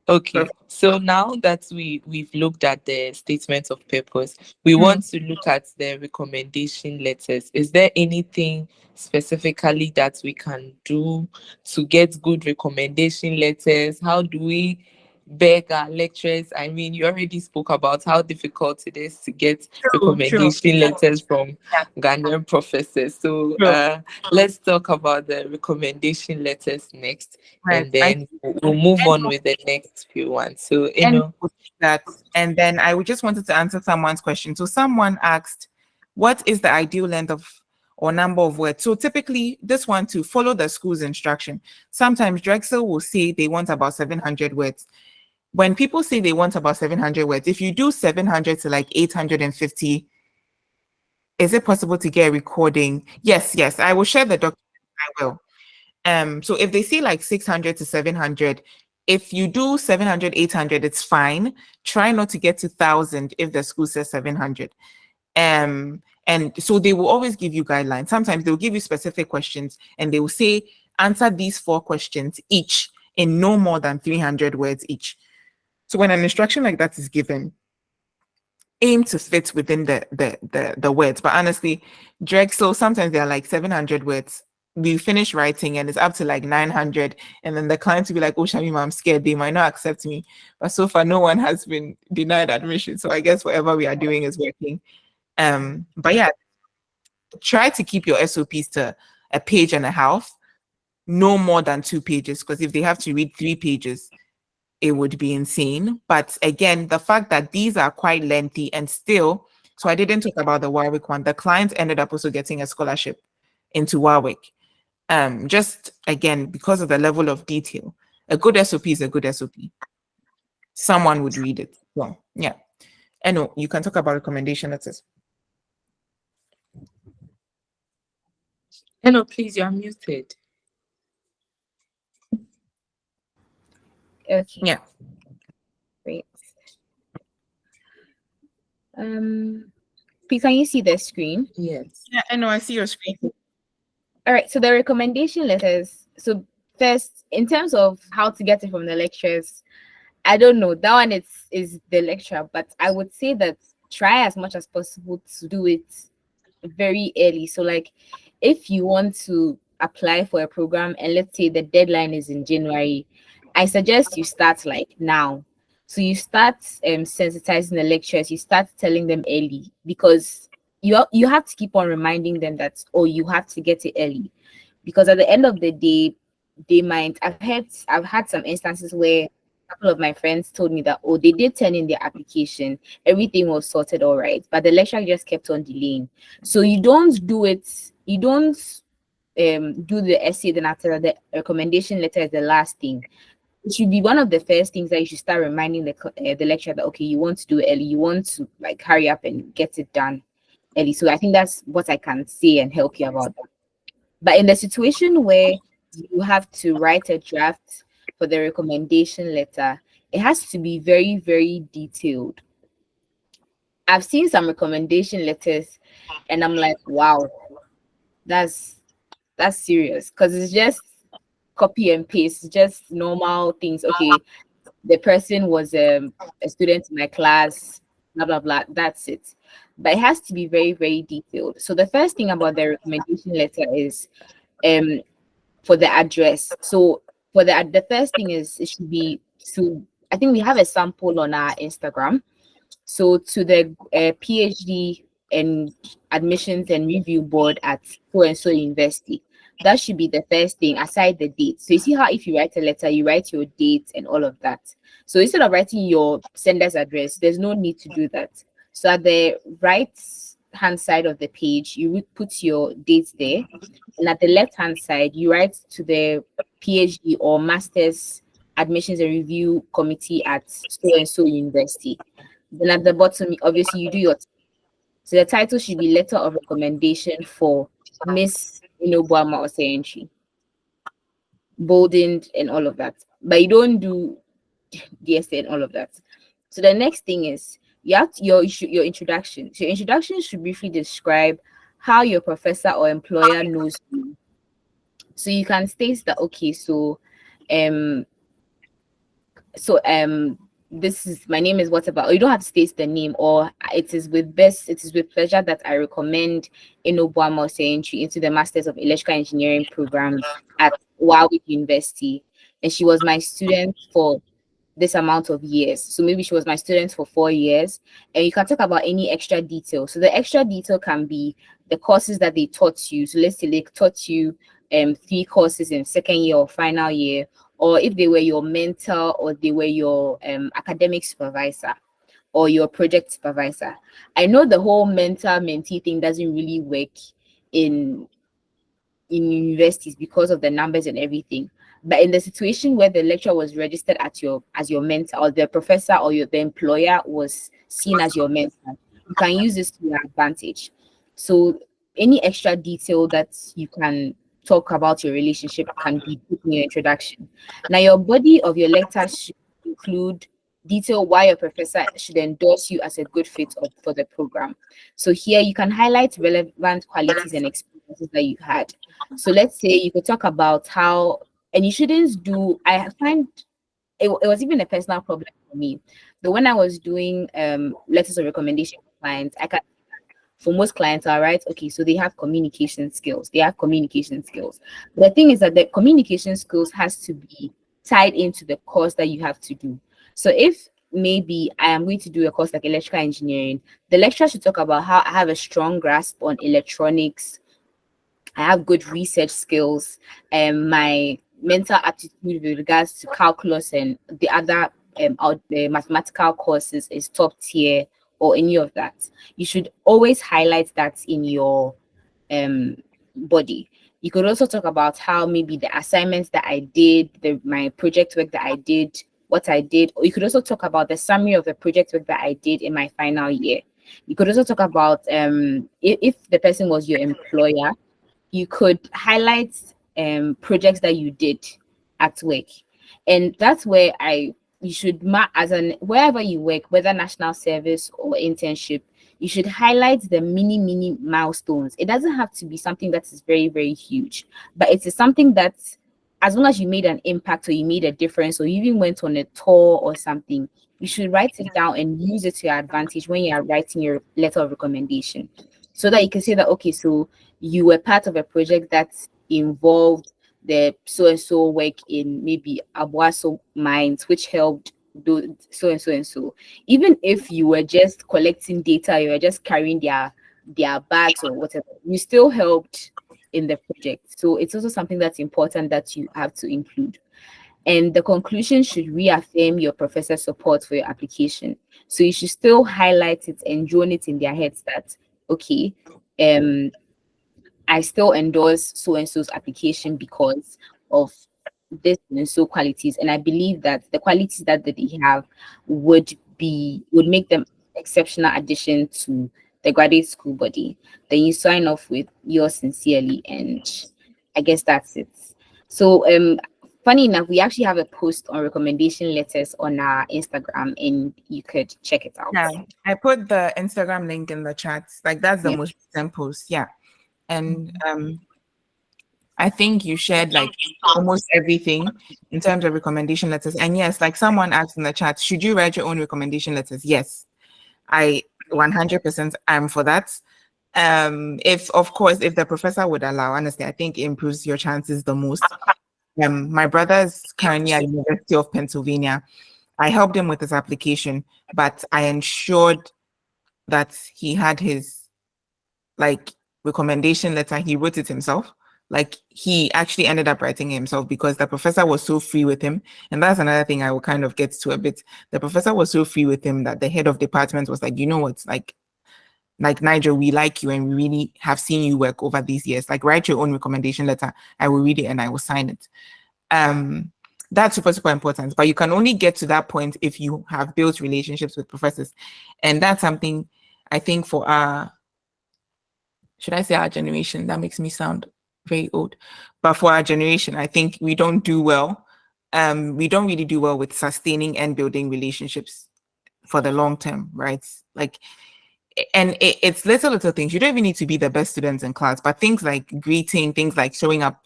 Okay, Perfect. so now that we've looked at the statement of purpose, we want to look at the recommendation letters. Is there anything specifically that we can do to get good recommendation letters? How do we beg our lecturers? I mean, you already spoke about how difficult it is to get True. recommendation letters from Yeah, Ghanaian professors. So true. let's talk about the recommendation letters next, Right. and then we'll move on with the next few ones. So, And that, and then I would just wanted to answer someone's question. So someone asked, what is the ideal length of or number of words? So typically this one, to follow the school's instruction. Sometimes Drexel will say they want about 700 words. When people say they want about 700 words, if you do 700 to like 850, is it possible to get a recording? Yes, I will share the document. I will. So if they say like 600 to 700, if you do 700, 800, it's fine. Try not to get to 1,000 if the school says 700. And so they will always give you guidelines. Sometimes they'll give you specific questions and they will say, answer these 4 questions each in no more than 300 words each. So when an instruction like that is given, aim to fit within the words. But honestly, Drexel, sometimes they're like 700 words. We finish writing and it's up to like 900. And then the client will be like, oh, Shamima, I'm scared. They might not accept me. But so far, no one has been denied admission. So I guess whatever we are doing is working. But yeah, try to keep your SOPs to a page and a half, no more than 2 pages. Because if they have to read 3 pages, it would be insane. But again, the fact that these are quite lengthy and still, so I didn't talk about the Warwick one. The client ended up also getting a scholarship into Warwick. Just again, because of the level of detail, a good SOP is a good SOP. Someone would read it. So yeah. And no, you can talk about recommendation letters. Hello, please, you're muted. Okay, Yeah. great. Please, can you see the screen? Yes. Yeah, I know. I see your screen. All right, so the recommendation letters. So first, in terms of how to get it from the lecturers, I don't know. That one is the lecturer, but I would say that try as much as possible to do it very early. So like if you want to apply for a program and let's say the deadline is in January, I suggest you start like now. So you start sensitizing the lecturers, you start telling them early because you have to keep on reminding them that, oh, you have to get it early, because at the end of the day they might, I've had some instances where a couple of my friends told me that, oh, they did turn in their application, everything was sorted all right, but the lecturer just kept on delaying. So you don't do it, you don't do the essay, then after that the recommendation letter is the last thing. it should be one of the first things that you should start reminding the lecturer that okay, you want to do it early, you want to like hurry up and get it done early. So I think that's what I can say and help you about that. But in the situation where you have to write a draft for the recommendation letter, it has to be very, very detailed. I've seen some recommendation letters and I'm like, wow, that's serious because it's just copy and paste, just normal things. Okay, the person was a student in my class, blah blah blah. That's it. But it has to be very, very detailed. So the first thing about the recommendation letter is um for the address. So for the first thing is it should be to, I think we have a sample on our Instagram. So to the PhD and admissions and review board at so and so university. That should be the first thing aside the date. So you see how if you write a letter, you write your date and all of that. So instead of writing your sender's address, there's no need to do that. So at the right hand side of the page, you would put your date there. And at the left hand side, you write to the PhD or master's admissions and review committee at so and so university. Then at the bottom, obviously, you do your. So the title should be Letter of Recommendation for Miss Inobuama Oseyenchi, boldened and all of that. But you don't do DSA and all of that. So the next thing is you have your introduction. So your introduction should briefly describe how your professor or employer knows you. So you can state that okay, um so this is my name is what about, or you don't have to state the name, or it is with pleasure that I recommend Inobuama entry into the Masters of Electrical Engineering program at Warwick University, and she was my student for this amount of years. So maybe she was my student for 4 years, and you can talk about any extra detail. So the extra detail can be the courses that they taught you. So let's say they taught you 3 courses in second year or final year, or if they were your mentor or they were your academic supervisor or your project supervisor. I know the whole mentor-mentee thing doesn't really work in universities because of the numbers and everything. But in the situation where the lecturer was registered as your mentor, or the professor or the employer was seen as your mentor, you can use this to your advantage. So any extra detail that you can talk about your relationship can be put in your introduction. Now, your body of your letter should include detail why your professor should endorse you as a good fit for the program. So here you can highlight relevant qualities and experiences that you had. So let's say you could talk about how, and you shouldn't do, I find it was even a personal problem for me. But when I was doing letters of recommendation for clients, I can, for most clients, all right, okay, so they have communication skills. They have communication skills. But the thing is that the communication skills has to be tied into the course that you have to do. So if maybe I am going to do a course like electrical engineering, the lecturer should talk about how I have a strong grasp on electronics, I have good research skills, and my mental aptitude with regards to calculus and the other the mathematical courses is top tier, or any of that. You should always highlight that in your um body. You could also talk about how maybe the assignments that I did, my project work that I did, what I did, or you could also talk about the summary of the project work that I did in my final year. You could also talk about if the person was your employer, you could highlight projects that you did at work, and that's where you should mark as an wherever you work, whether national service or internship, you should highlight the mini milestones. It doesn't have to be something that is very, very huge, but it is something that, as long as you made an impact or you made a difference or you even went on a tour or something, you should write it down and use it to your advantage when you are writing your letter of recommendation, so that you can say that okay, so you were part of a project that involved the so and so work in maybe Abuaso mines, which helped do so and so and so. Even if you were just collecting data, you were just carrying their bags or whatever, you still helped in the project. So it's also something that's important that you have to include. And the conclusion should reaffirm your professor's support for your application. So you should still highlight it and drone it in their heads that okay, I still endorse so and so's application because of this and so qualities, and I believe that the qualities that they have would make them exceptional addition to the graduate school body. Then you sign off with yours sincerely, and I guess that's it. So funny enough, we actually have a post on recommendation letters on our Instagram, and you could check it out. Yeah, I put the Instagram link in the chat. Like that's the Yeah. most recent post. Yeah. And I think you shared like almost everything in terms of recommendation letters. And yes, like someone asked in the chat, should you write your own recommendation letters? Yes, I 100% am for that. If of course, if the professor would allow, honestly, I think it improves your chances the most. My brother is currently at University of Pennsylvania. I helped him with his application, but I ensured that he had his like recommendation letter. He wrote it himself. Like he actually ended up writing it himself because the professor was so free with him. And that's another thing I will kind of get to a bit. The professor was so free with him that the head of department was like, you know what, like Nigel, we like you and we really have seen you work over these years. Like write your own recommendation letter. I will read it and I will sign it. That's super, super important. But you can only get to that point if you have built relationships with professors. And that's something I think for our, should I say our generation? That makes me sound very old. But for our generation, I think we don't do well. We don't really do well with sustaining and building relationships for the long term, right? Like, and it's little things. You don't even need to be the best students in class, but things like greeting, things like showing up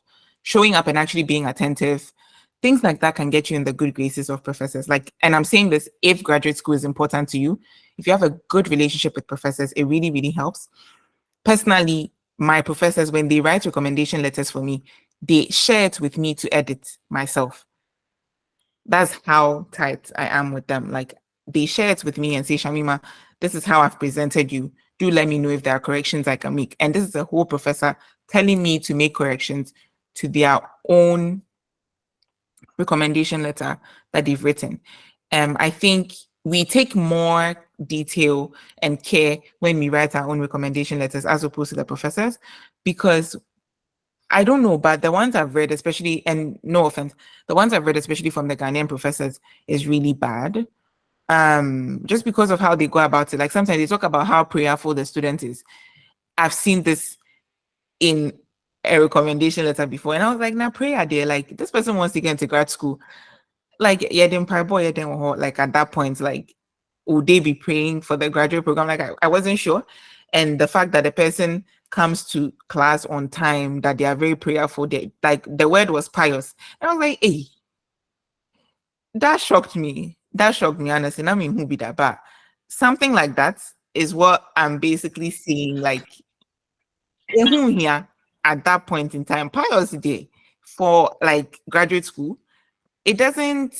and actually being attentive, things like that can get you in the good graces of professors. Like, and I'm saying this, if graduate school is important to you, if you have a good relationship with professors, it really, really helps. Personally, my professors, when they write recommendation letters for me, they share it with me to edit myself. That's how tight I am with them. Like they share it with me and say, Shamima, this is how I've presented you. Do let me know if there are corrections I can make. And this is a whole professor telling me to make corrections to their own recommendation letter that they've written. I think we take more detail and care when we write our own recommendation letters as opposed to the professors, because I don't know, but the ones I've read, especially, and no offense, the ones I've read, especially from the Ghanaian professors, is really bad. Just because of how they go about it. Like sometimes they talk about how prayerful the student is. I've seen this in a recommendation letter before, and I was like, nah, prayer there. Like this person wants to get into grad school. Like, yeah, then boy, then like at that point, like, would they be praying for the graduate program? Like I wasn't sure. And the fact that the person comes to class on time, that they are very prayerful, they like the word was pious. And I was like, hey, that shocked me. That shocked me, honestly. I mean, who be that? But something like that is what I'm basically seeing, like who here at that point in time, pious day for like graduate school. It doesn't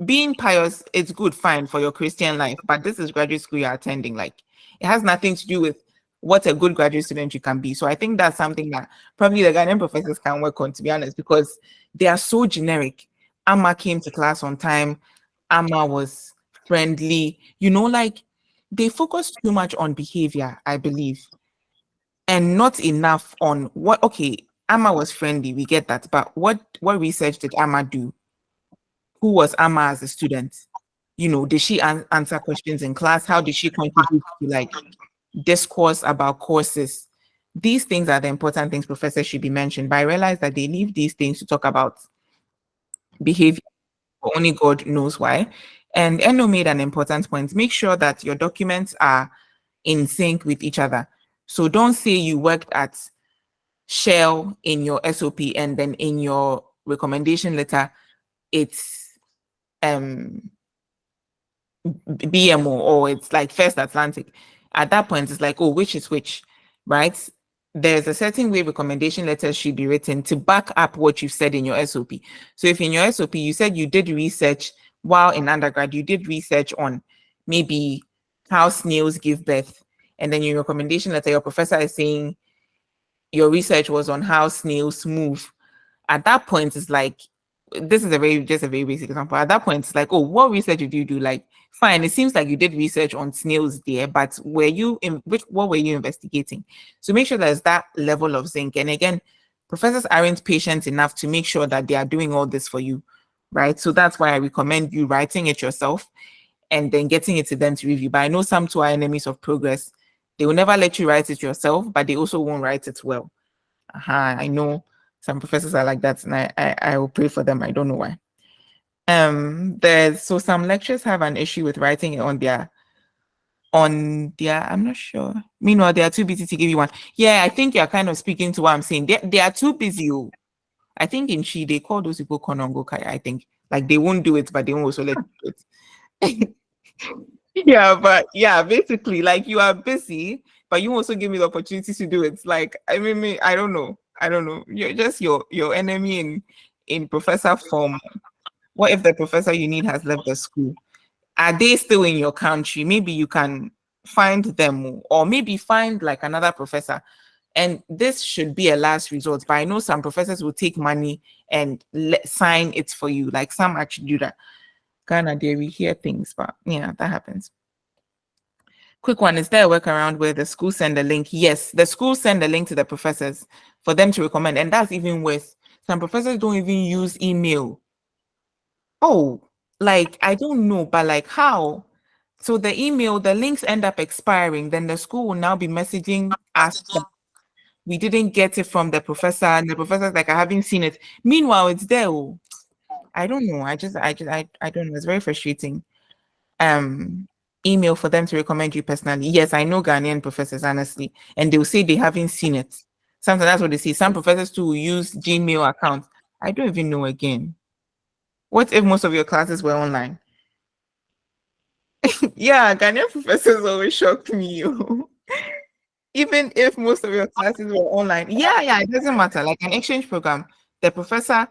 being pious, it's good, fine for your Christian life, but this is graduate school you're attending. Like it has nothing to do with what a good graduate student you can be. So I think that's something that probably the Ghanaian professors can work on, to be honest, because they are so generic. Amma came to class on time. Amma was friendly. Like they focus too much on behavior, I believe, and not enough on what. Okay, Amma was friendly, we get that, but what research did Amma do? Who was Amma as a student? Did she answer questions in class? How did she contribute to like discourse about courses? These things are the important things professors should be mentioned. But I realize that they leave these things to talk about behavior. Only God knows why. And Eno made an important point. Make sure that your documents are in sync with each other. So don't say you worked at Shell in your SOP and then in your recommendation letter, it's BMO or it's like First Atlantic. At that point, it's like, oh, which is which, right? There's a certain way recommendation letters should be written to back up what you said in your SOP. So if in your SOP you said you did research while in undergrad, you did research on maybe how snails give birth, and then your recommendation letter, your professor is saying your research was on how snails move. At that point, it's like, this is just a very basic example. At that point, it's like, oh, what research did you do? Like, fine, it seems like you did research on snails there, but what were you investigating? So make sure there's that level of zinc. And again, professors aren't patient enough to make sure that they are doing all this for you, right? So that's why I recommend you writing it yourself and then getting it to them to review. But I know some too are enemies of progress. They will never let you write it yourself, but they also won't write it well. I know some professors are like that, and I will pray for them. I don't know why. There's so some lecturers have an issue with writing it on their, I'm not sure. Meanwhile, they are too busy to give you one. Yeah, I think you're kind of speaking to what I'm saying. They are too busy. Oh. I think in Shi they call those people konongo kai. I think like they won't do it, but they won't also let you do it. Yeah, but yeah, basically, like you are busy, but you also give me the opportunity to do it. Like, I mean, I don't know. I don't know. You're just your enemy in professor form. What if the professor you need has left the school? Are they still in your country? Maybe you can find them, or maybe find like another professor. And this should be a last resort. But I know some professors will take money and sign it for you. Like some actually do that. Ghana, there we hear things, but yeah, that happens. Quick one, is there a workaround where the school send a link? Yes, the school send a link to the professors for them to recommend. And that's even worse. Some professors don't even use email. Oh, like, I don't know, but like how? So the email, the links end up expiring. Then the school will now be messaging us that we didn't get it from the professor. And the professor's like, I haven't seen it. Meanwhile, it's there. Oh. I don't know. I don't know. It's very frustrating. Email for them to recommend you personally. Yes, I know Ghanaian professors, honestly, and they'll say they haven't seen it. Sometimes that's what they say. Some professors too will use Gmail accounts. I don't even know again. What if most of your classes were online? Yeah, Ghanaian professors always shock me. Even if most of your classes were online. Yeah, it doesn't matter. Like an exchange program, the professor,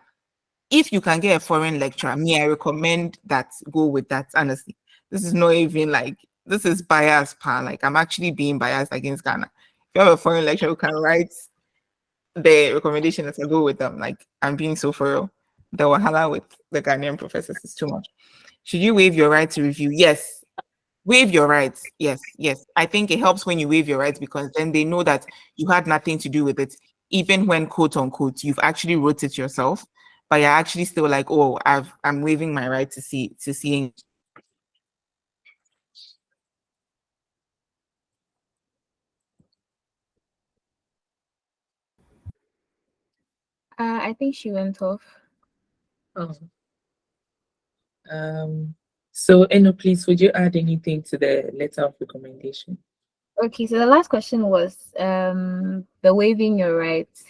if you can get a foreign lecturer, me, I recommend that go with that, honestly. This is not even like, this is bias, pa. Like, I'm actually being biased against Ghana. If you have a foreign lecturer who can write the recommendation, that I go with them. Like, I'm being so for real. The wahala with the Ghanaian professors is too much. Should you waive your right to review? Yes. Waive your rights. Yes. I think it helps when you waive your rights because then they know that you had nothing to do with it, even when quote unquote you've actually wrote it yourself, but you're actually still like, oh, I'm waiving my right to seeing. I think she went off. Oh. Um, so Eno, please, would you add anything to the letter of recommendation? Okay, so the last question was the waiving your rights.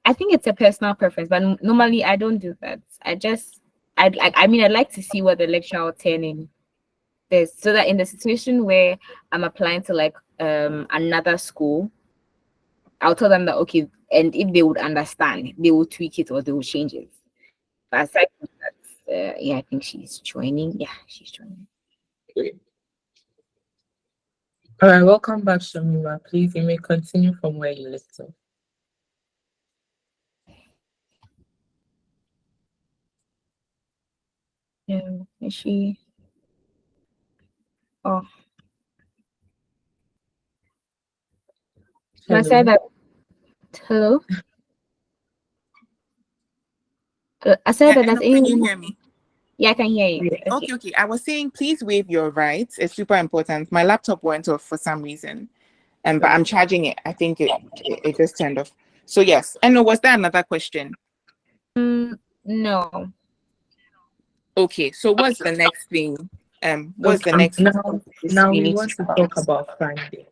I think it's a personal preference, but normally I don't do that. I'd like to see what the lecturer will turn in this, so that in the situation where I'm applying to like another school, I'll tell them that okay, and if they would understand, they will tweak it or they will change it. But aside from that, yeah, I think she's joining. Yeah, she's joining. Great. All right, welcome back, Shamima. Please, you may continue from where you left off. Is she? Oh, I said Hello. that. Hello. I said Yeah, that. and Does can you anyone? hear me? Yeah, I can hear you. Yeah. Okay. Okay. I was saying, please waive your rights. It's super important. My laptop went off for some reason, but I'm charging it. I think it just turned off. So yes. And was there another question? No. Okay. So what's the next thing? What's the Okay. next Now we we need want to to talk talk about funding.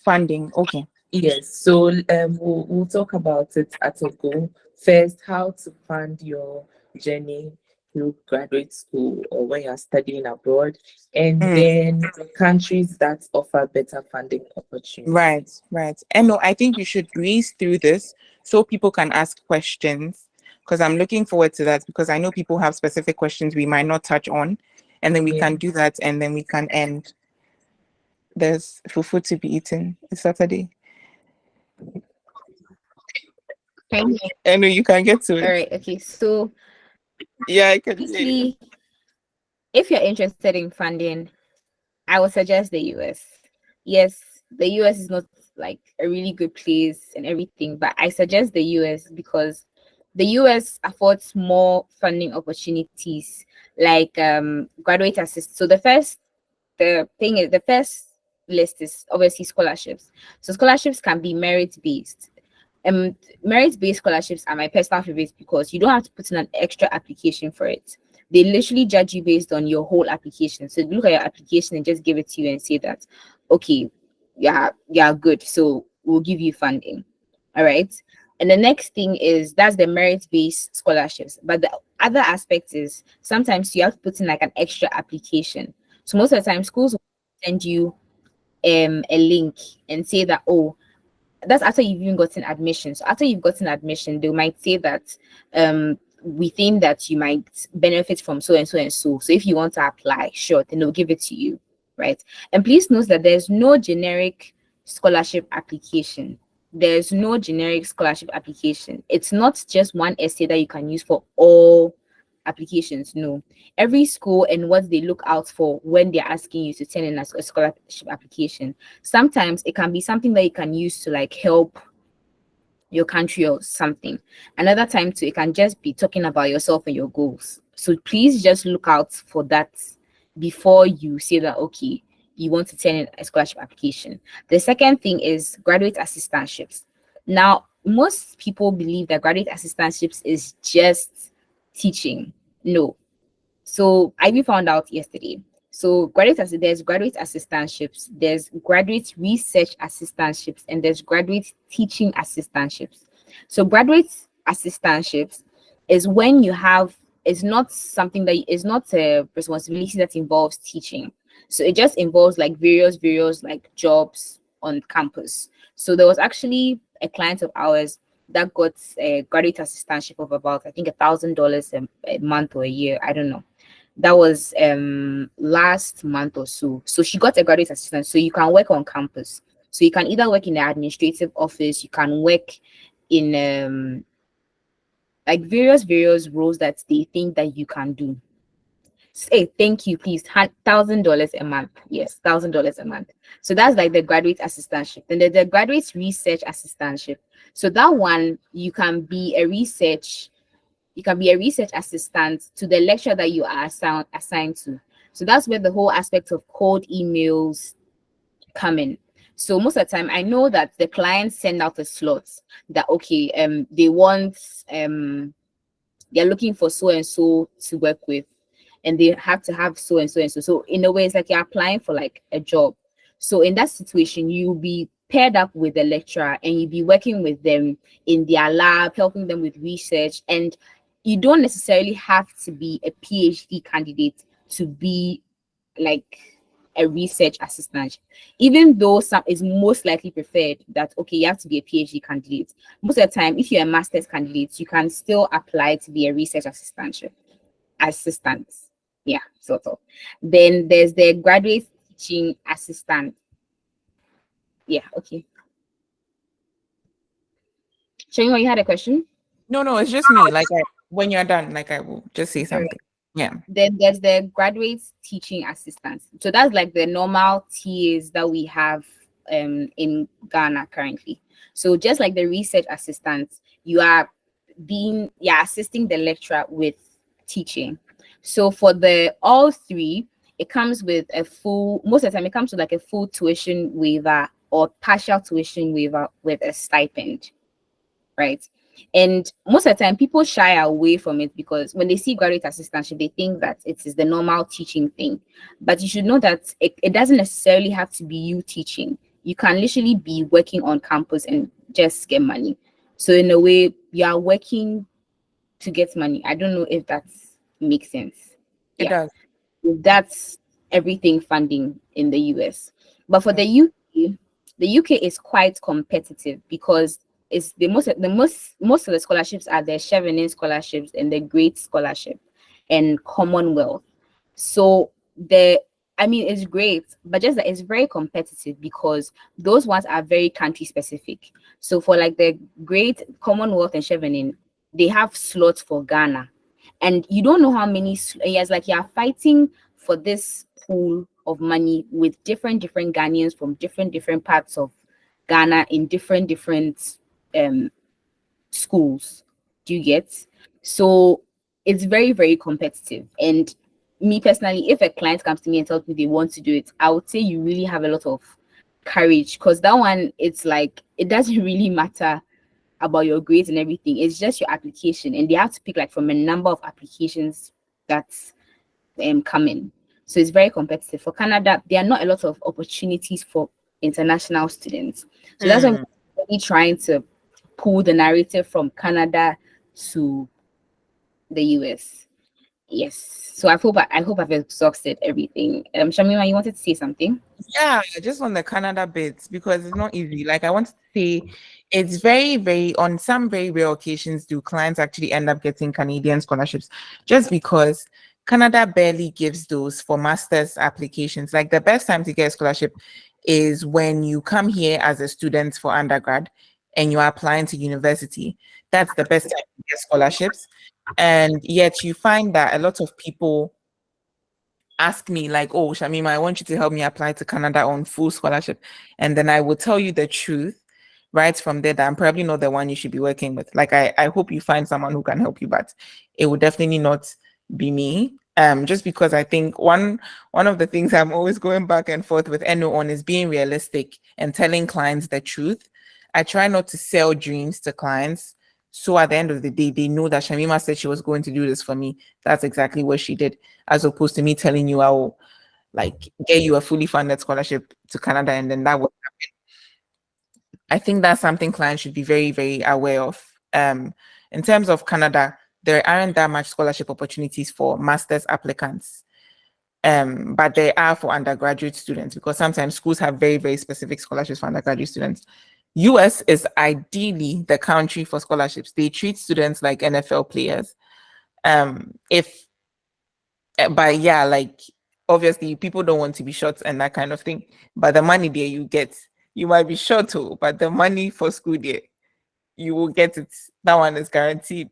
funding? Okay. Yes. So we'll talk about it at a go. First, how to fund your journey through graduate school or when you're studying abroad, and Mm, then countries that offer better funding opportunities. right. And no, I think you should breeze through this so people can ask questions because I'm looking forward to that because I know people have specific questions we might not touch on, and then we Yeah. can do that and then we can end. There's fufu to be eaten. It's Saturday. Can you? I know you can get to All it. right. Okay. So Yeah, I can hear you. basically, if you're interested in funding, I would suggest the US. Yes, the US is not like a really good place and everything, but I suggest the US because the US affords more funding opportunities like graduate assist. So the thing is the first list is obviously scholarships. So scholarships can be merit based. Merit-based scholarships are my personal favorites because you don't have to put in an extra application for it. They literally judge you based on your whole application. So they look at your application and just give it to you and say that, okay, yeah, good. So we'll give you funding. All right. And the next thing is that's the merit-based scholarships. But the other aspect is sometimes you have to put in like an extra application. So most of the time schools will send you a link and say that, oh, that's after you've even gotten admission. So after you've gotten admission, they might say that we think that you might benefit from so and so and so. So if you want to apply, sure, then they'll give it to you, right? And please note that there's no generic scholarship application. There's no generic scholarship application. It's not just one essay that you can use for all applications. No, every school and what they look out for when they're asking you to send in a scholarship application. Sometimes it can be something that you can use to like help your country or something. Another time too, it can just be talking about yourself and your goals. So please just look out for that before you say that, okay, you want to send in a scholarship application. The second thing is graduate assistantships. Now, most people believe that graduate assistantships is just teaching. No. So I even found out yesterday. So there's graduate assistantships, there's graduate research assistantships, and there's graduate teaching assistantships. So graduate assistantships is when you have it's not something that is not a responsibility that involves teaching. So it just involves like various like jobs on campus. So there was actually a client of ours that got a graduate assistantship of about I think $1,000 a month or a year. I don't know. That was last month or so. So she got a graduate assistant. So you can work on campus. So you can either work in the administrative office, you can work in like various roles that they think that you can do. Say thank you, please. $1,000 a month. Yes, $1,000 a month. So that's like the graduate assistantship. Then there's the graduate research assistantship. So that one you can be a research assistant to the lecturer that you are assigned to. So that's where the whole aspect of cold emails come in. So most of the time, I know that the clients send out the slots that okay, they want they're looking for so and so to work with, and they have to have so and so and so. So in a way, it's like you're applying for like a job. So in that situation, you'll be paired up with the lecturer and you'll be working with them in their lab, helping them with research. And you don't necessarily have to be a PhD candidate to be like a research assistant, even though some is most likely preferred that okay, you have to be a PhD candidate. Most of the time, if you're a master's candidate, you can still apply to be a research assistant. Yeah, sort of. Then there's the graduate teaching assistant. Yeah, okay. Showing you had a question? No, it's just me. Like when you're done, like I will just say something. Yeah. Then there's the graduate teaching assistants. So that's like the normal TAs that we have in Ghana currently. So just like the research assistants, you're assisting the lecturer with teaching. So for the all three, it comes with most of the time it comes with like a full tuition waiver or partial tuition waiver with a stipend, right? And most of the time people shy away from it because when they see graduate assistantship, they think that it is the normal teaching thing. But you should know that it doesn't necessarily have to be you teaching. You can literally be working on campus and just get money. So in a way, you are working to get money. I don't know if that makes sense. It does. That's everything funding in the US. But for the UK is quite competitive because it's the most of the scholarships are the Chevening scholarships and the Great Scholarship and Commonwealth. So it's great, but just that it's very competitive because those ones are very country specific. So for like the Great Commonwealth and Chevening, they have slots for Ghana, and you don't know how many years like you're fighting for this pool of money with different Ghanaians from different parts of Ghana in different um schools. Do you get? So it's very, very competitive. And me personally, if a client comes to me and tells me they want to do it, I would say you really have a lot of courage, because that one, it's like it doesn't really matter about your grades and everything. It's just your application, and they have to pick like from a number of applications that's coming. So it's very competitive. For Canada, there are not a lot of opportunities for international students. So that's why I'm Mm. really trying to pull the narrative from Canada to the US. Yes. So I hope I've exhausted everything. Shamima, you wanted to say something? Yeah, just on the Canada bits because it's not easy. Like I want to say, it's very, very on some very rare occasions do clients actually end up getting Canadian scholarships just because Canada barely gives those for master's applications. Like the best time to get a scholarship is when you come here as a student for undergrad and you are applying to university. That's the best time to get scholarships. And yet you find that a lot of people ask me like, oh, Shamima, I want you to help me apply to Canada on full scholarship. And then I will tell you the truth right from there that I'm probably not the one you should be working with. Like I hope you find someone who can help you, but it would definitely not be me. Just because I think one of the things I'm always going back and forth with Eno on is being realistic and telling clients the truth. I try not to sell dreams to clients. So at the end of the day, they know that Shamima said she was going to do this for me. That's exactly what she did, as opposed to me telling you I will like get you a fully funded scholarship to Canada and then that would happen. I think that's something clients should be very, very aware of. In terms of Canada, there aren't that much scholarship opportunities for master's applicants. But they are for undergraduate students because sometimes schools have very, very specific scholarships for undergraduate students. US is ideally the country for scholarships. They treat students like NFL players. If but yeah, like obviously people don't want to be short and that kind of thing. But the money there you get, you might be short too, but the money for school there, you will get it. That one is guaranteed.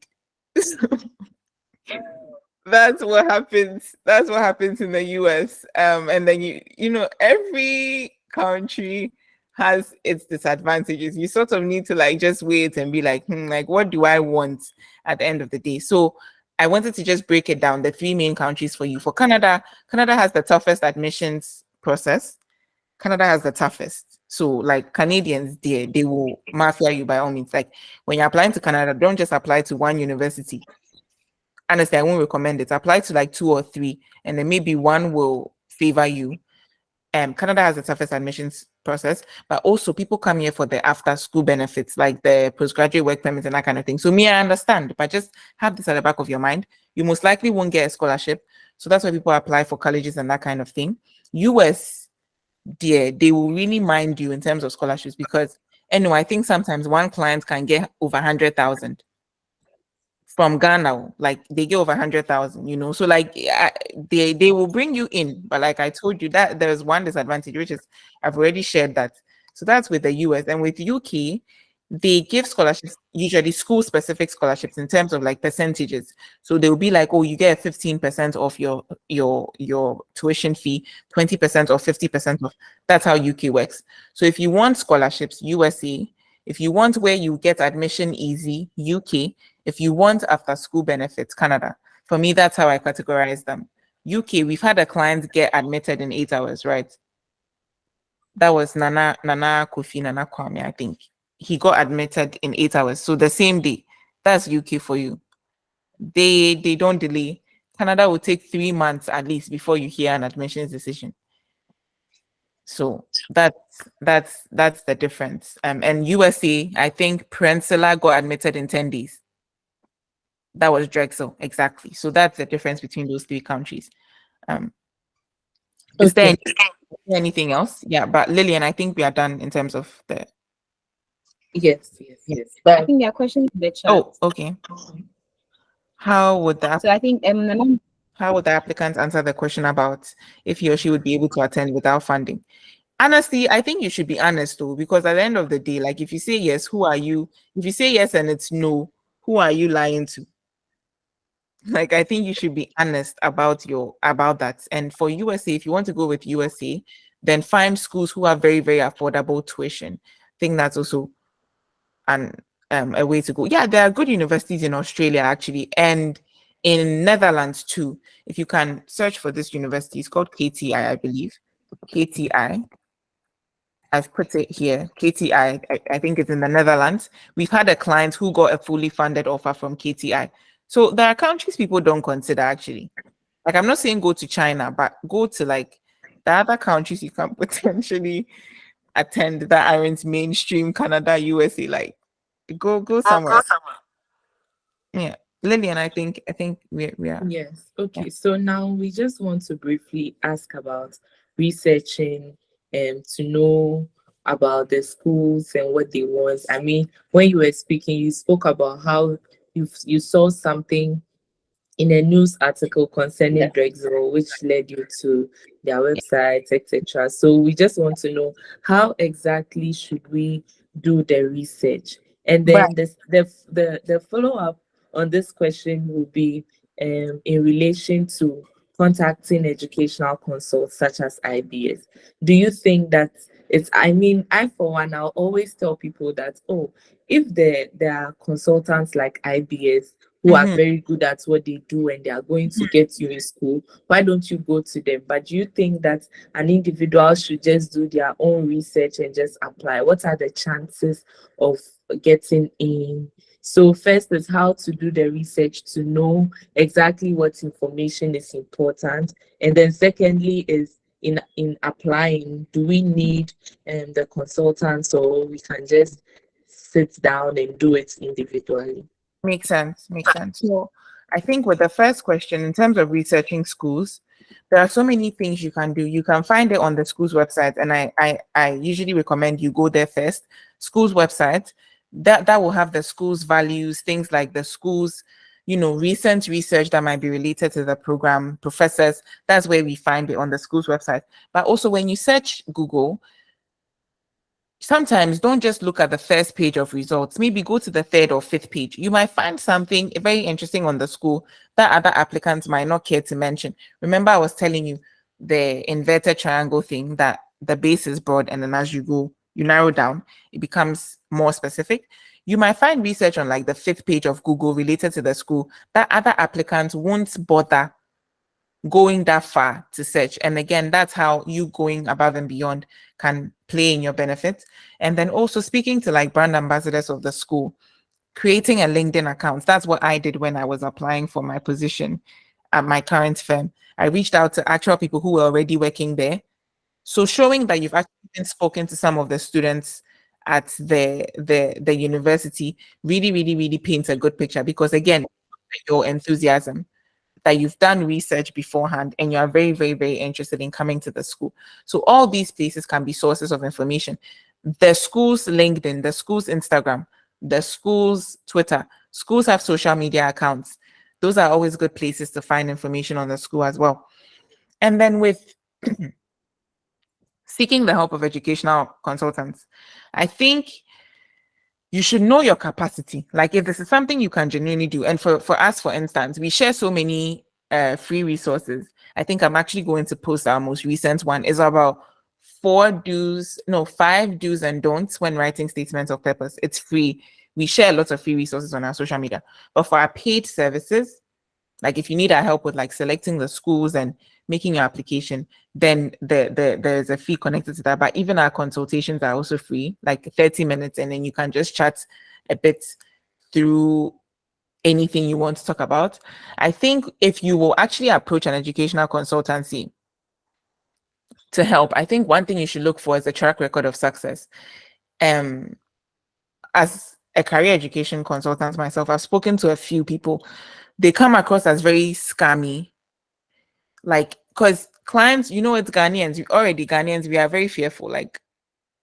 That's what happens. That's what happens in the US. And then you know, every country has its disadvantages. You sort of need to like just wait and be like, like what do I want at the end of the day? So I wanted to just break it down, the three main countries for you. For Canada, Canada has the toughest admissions process. Canada has the toughest. So like Canadians, they will mafia you by all means. Like when you're applying to Canada, don't just apply to one university. Honestly, I won't recommend it. Apply to like two or three, and then maybe one will favor you. Canada has the toughest admissions process, but also people come here for the after school benefits, like the postgraduate work permits and that kind of thing. So me, I understand, but just have this at the back of your mind. You most likely won't get a scholarship. So that's why people apply for colleges and that kind of thing. US, dear, they will really mind you in terms of scholarships because anyway, I think sometimes one client can get over 100,000 from Ghana, like they get over 100,000, you know. So like they will bring you in, but like I told you that there's one disadvantage, which is I've already shared that. So that's with the US and with UK, they give scholarships, usually school specific scholarships in terms of like percentages. So they'll be like, oh, you get 15% off your tuition fee, 20% or 50% off. That's how UK works. So if you want scholarships, USA. If you want where you get admission easy, UK. If you want after school benefits, Canada. For me, that's how I categorize them. UK, we've had a client get admitted in 8 hours, right? That was Nana Kofi, Nana Kwame, I think. He got admitted in 8 hours. So the same day. That's UK for you. They don't delay. Canada will take 3 months at least before you hear an admissions decision. So that's the difference. And USA, I think Prensila got admitted in 10 days. That was Drexel, exactly. So that's the difference between those three countries. Um, is there Okay. anything else? Yeah, but Lillian, I think we are done in terms of the. Yes, yes, yes. I think there are questions in the chat. Oh, okay. How would the So I think how would the applicant answer the question about if he or she would be able to attend without funding? Honestly, I think you should be honest though, because at the end of the day, like if you say yes, who are you? If you say yes and it's no, who are you lying to? Like I think you should be honest about that. And for USA, if you want to go with USA, then find schools who have very, very affordable tuition. think that's also an a way to go. Yeah, there are good universities in Australia actually, and in Netherlands too. If you can search for this university, it's called KTI, I believe. KTI. I've put it here. KTI, I think it's in the Netherlands. We've had a client who got a fully funded offer from KTI. So there are countries people don't consider actually. Like I'm not saying go to China, but go to like the other countries you can potentially attend that aren't mainstream Canada, USA. Like go somewhere. Yeah. Lillian, I think we are. Yes. Yeah. Okay. So now we just want to briefly ask about researching and to know about the schools and what they want. I mean, when you were speaking, you spoke about how you saw something in a news article concerning Drexel, which led you to their website, etc. So we just want to know how exactly should we do the research, and But then the follow up on this question will be in relation to contacting educational consults such as IBS. Do you think that it's? I mean, I for one, I'll always tell people that if there are consultants like IBS who are mhm, very good at what they do and they are going to get you in school, why don't you go to them? But do you think that an individual should just do their own research and just apply? What are the chances of getting in? So first is how to do the research to know exactly what information is important. And then secondly is in applying, do we need the consultants or we can just sit down and do it individually? makes sense. Makes sense. So I think with the first question, in terms of researching schools, there are so many things you can do. You can find it on the school's website, and I usually recommend you go there first. School's website that will have the school's values, things like the school's, recent research that might be related to the program, professors. That's where we find it on the school's website. But also when you search Google, sometimes don't just look at the first page of results. Maybe go to the third or fifth page. You might find something very interesting on the school that other applicants might not care to mention. Remember, I was telling you the inverted triangle thing, that the base is broad, and then as you go, you narrow down, it becomes more specific. You might find research on like the fifth page of Google related to the school that other applicants won't bother going that far to search. And again, that's how you going above and beyond can play in your benefit. And then also speaking to like brand ambassadors of the school, creating a LinkedIn account. That's what I did when I was applying for my position at my current firm. I reached out to actual people who were already working there. So showing that you've actually been spoken to some of the students at the university really, really, really paints a good picture, because again, your enthusiasm, that you've done research beforehand and you are very, very, very interested in coming to the school. So all these places can be sources of information. The school's LinkedIn, the school's Instagram, the school's Twitter. Schools have social media accounts. Those are always good places to find information on the school as well. And then with seeking the help of educational consultants, I think you should know your capacity. Like if this is something you can genuinely do. And for us, for instance, we share so many free resources. I think I'm actually going to post our most recent one. Is about 5 do's and don'ts when writing statements of purpose. It's free. We share lots of free resources on our social media. But for our paid services, like if you need our help with like selecting the schools and making your application, then there's a fee connected to that. But even our consultations are also free, like 30 minutes, and then you can just chat a bit through anything you want to talk about. I think if you will actually approach an educational consultancy to help, I think one thing you should look for is a track record of success. As a career education consultant myself, I've spoken to a few people. They come across as very scammy, like, because clients, it's Ghanaians. Ghanaians, we are very fearful. Like,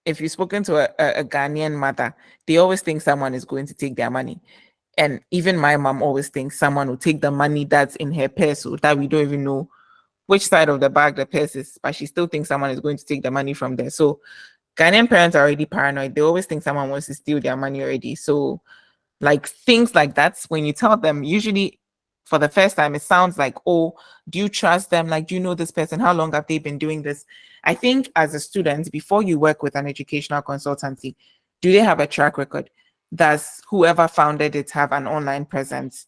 if you've spoken to a Ghanaian mother, they always think someone is going to take their money. And even my mom always thinks someone will take the money that's in her purse, so that we don't even know which side of the bag the purse is, but she still thinks someone is going to take the money from there. So Ghanaian parents are already paranoid. They always think someone wants to steal their money already. So like things like that, when you tell them, usually for the first time, it sounds like, oh, do you trust them? Like, do you know this person? How long have they been doing this? I think as a student, before you work with an educational consultancy, Do they have a track record? Does whoever founded it have an online presence?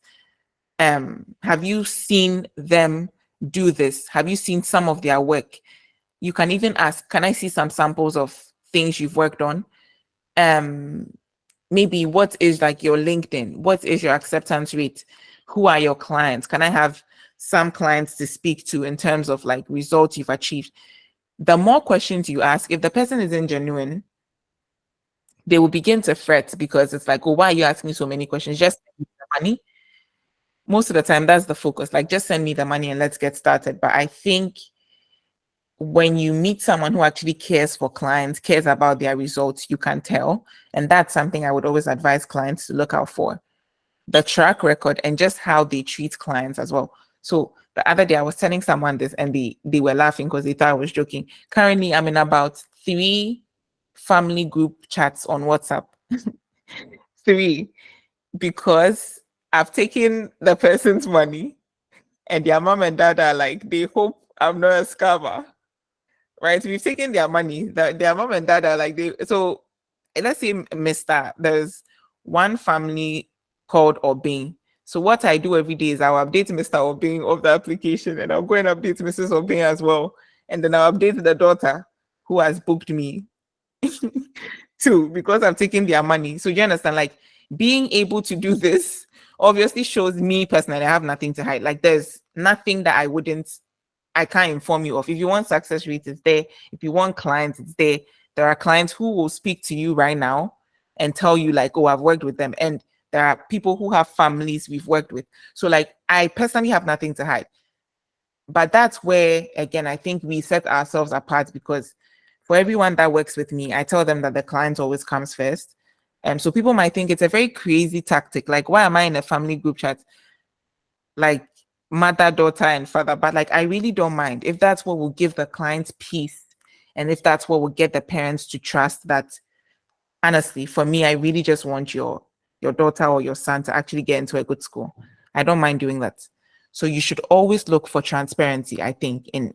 Have you seen them do this? Have you seen some of their work? You can even ask, can I see some samples of things you've worked on? Um, Maybe what is like your LinkedIn? What is your acceptance rate? Who are your clients? Can I have some clients to speak to in terms of like results you've achieved? The more questions you ask, if the person isn't genuine, they will begin to fret because it's like, oh, why are you asking me so many questions? Just send me the money. Most of the time, that's the focus. Like, just send me the money and let's get started. But I think when you meet someone who actually cares for clients, cares about their results, you can tell. And that's something I would always advise clients to look out for. The track record and just how they treat clients as well. So the other day I was telling someone this and they were laughing because they thought I was joking. Currently, I'm in about 3 family group chats on WhatsApp. 3, because I've taken the person's money and their mom and dad are like, they hope I'm not a scammer. Right? We've taken their money. Their mom and dad are like, they so let's say Mr. There's one family called Obing. So what I do every day is I'll update Mr. Obing of the application and I'll go and update Mrs. Obing as well. And then I'll update the daughter who has booked me too, because I'm taking their money. So you understand, like being able to do this obviously shows me personally, I have nothing to hide. Like there's nothing that I can't inform you of. If you want success rate, it's there. If you want clients, it's there. There are clients who will speak to you right now and tell you like, oh, I've worked with them. And there are people who have families we've worked with. So like, I personally have nothing to hide. But that's where, again, I think we set ourselves apart because for everyone that works with me, I tell them that the client always comes first. And so people might think it's a very crazy tactic. Like, why am I in a family group chat? Like mother, daughter, and father. But like, I really don't mind if that's what will give the clients peace. And if that's what will get the parents to trust that, honestly, for me, I really just want your daughter or your son to actually get into a good school. I don't mind doing that. So you should always look for transparency, I think, an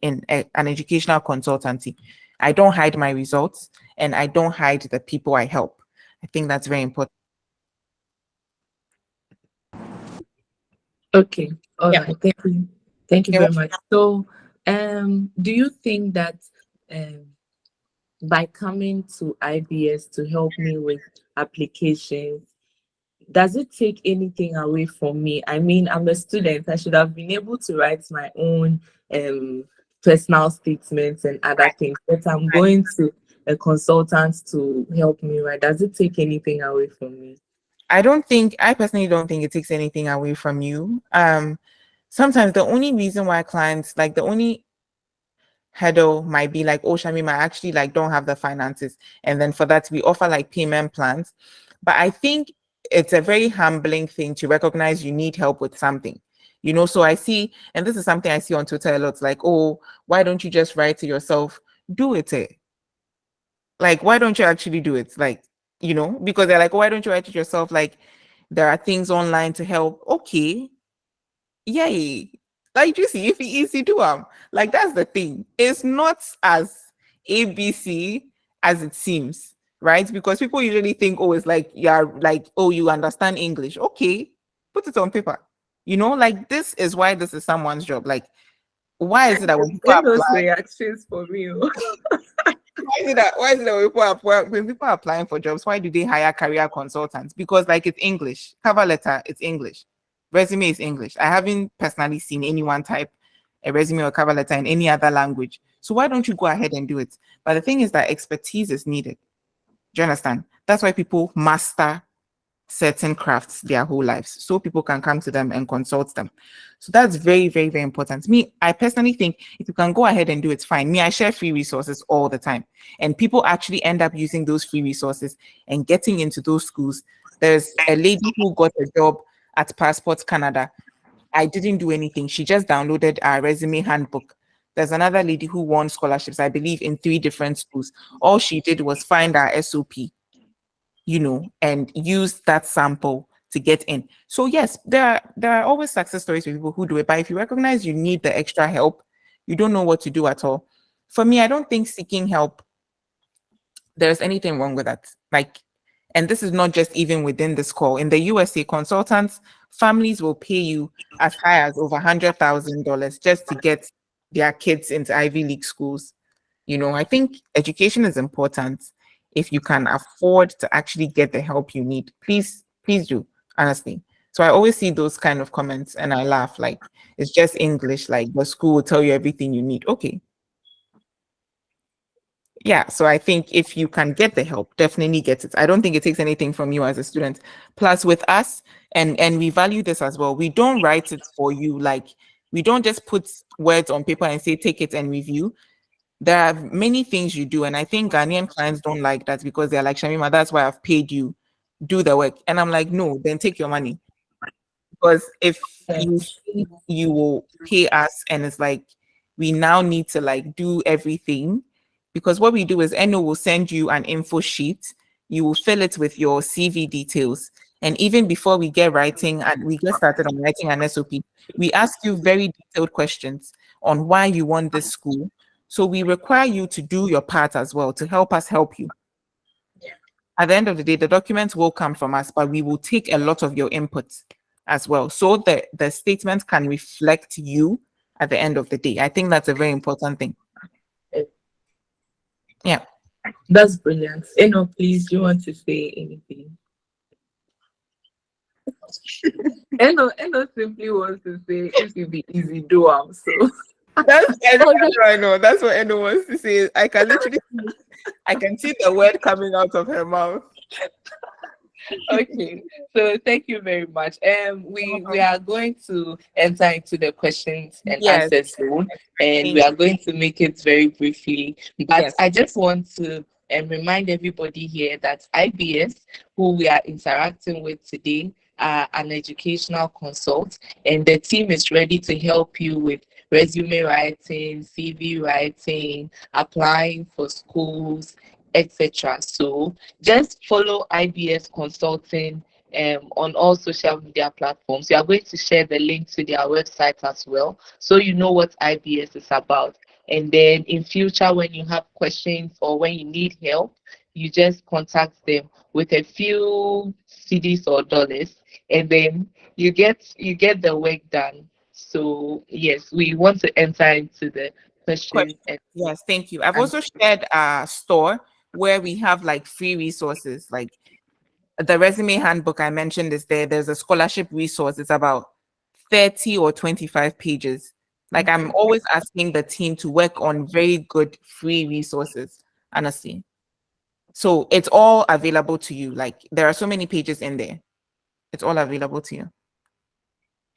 educational consultancy. I don't hide my results and I don't hide the people I help. I think that's very important. Okay. All Yeah. right. Thank you. Thank you Okay. very much. So, do you think that um, by coming to IBS to help me with applications, does it take anything away from me? I mean, I'm a student. I should have been able to write my own personal statements and other things, but I'm going to a consultant to help me write. Does it take anything away from me? I personally don't think it takes anything away from you. Sometimes the only reason why clients, like the only hurdle might be like, oh, Shamima, I actually like don't have the finances. And then for that, we offer like payment plans. But I think it's a very humbling thing to recognize you need help with something. So I see, and this is something I see on Twitter a lot, it's like, oh, why don't you just write to yourself? Do it. Like, why don't you actually do it? Like, because they're like, why don't you write it yourself? Like, there are things online to help. Okay, yay. Like, you see, if it easy do like that's the thing. It's not as ABC as it seems, right? Because people usually think, oh, it's like you're like, oh, you understand English. Okay, put it on paper. Like this is why this is someone's job. Like, why is it that when people Get those apply? reactions for me. Why is it that when people are applying for jobs, why do they hire career consultants? Because like it's English. Cover letter, it's English. Resume is English. I haven't personally seen anyone type a resume or cover letter in any other language. So why don't you go ahead and do it? But the thing is that expertise is needed. Do you understand? That's why people master certain crafts their whole lives so people can come to them and consult them. So that's very, very, very important. Me, I personally think if you can go ahead and do it, fine. Me, I share free resources all the time, and people actually end up using those free resources and getting into those schools. There's a lady who got a job at Passport Canada. I didn't do anything. She just downloaded our resume handbook. There's another lady who won scholarships, I believe, in 3 different schools. All she did was find our SOP, and use that sample to get in. So yes, there are always success stories with people who do it, but if you recognize you need the extra help, you don't know what to do at all. For me, I don't think seeking help, there's anything wrong with that. Like And this is not just even within this call. In the USA, consultants, families will pay you as high as over $100,000 just to get their kids into Ivy League schools. I think education is important. If you can afford to actually get the help you need, please do, honestly. So I always see those kind of comments and I laugh like it's just English, like the school will tell you everything you need. Okay. Yeah, so I think if you can get the help, definitely get it. I don't think it takes anything from you as a student. Plus with us, and we value this as well. We don't write it for you. Like we don't just put words on paper and say take it and review. There are many things you do, and I think Ghanaian clients don't like that because they're like, Shamima, that's why I've paid you, do the work. And I'm like, no, then take your money. Because if you Yes. think you will pay us and it's like we now need to like do everything, because what we do is Eno will send you an info sheet, you will fill it with your CV details. And even before we get writing and we get started on writing an SOP, we ask you very detailed questions on why you want this school. So we require you to do your part as well to help us help you. At the end of the day, the documents will come from us, but we will take a lot of your input as well. So the statement can reflect you at the end of the day. I think that's a very important thing. Yeah. That's brilliant. Please, do you want to say anything? Eno simply wants to say if you be easy, do so. That's what I know. That's what Eno wants to say. I can see the word coming out of her mouth. Okay, so thank you very much. We are going to enter into the questions and Yes. answers zone, and we Thank are going to make it very briefly. But Yes. I just want to remind everybody here that IBS, who we are interacting with today, are an educational consult, and the team is ready to help you with resume writing, CV writing, applying for schools, etc. So just follow IBS Consulting on all social media platforms. We are going to share the link to their website as well, so you know what IBS is about. And then in future, when you have questions or when you need help, you just contact them with a few CDs or dollars, and then you get the work done. So yes, we want to enter into the questions Question. and Yes, thank you. I've also answers. shared a store where we have like free resources. Like the resume handbook I mentioned is there. There's a scholarship resource. It's about 30 or 25 pages. Like I'm always asking the team to work on very good free resources, honestly. So it's all available to you. Like there are so many pages in there. It's all available to you.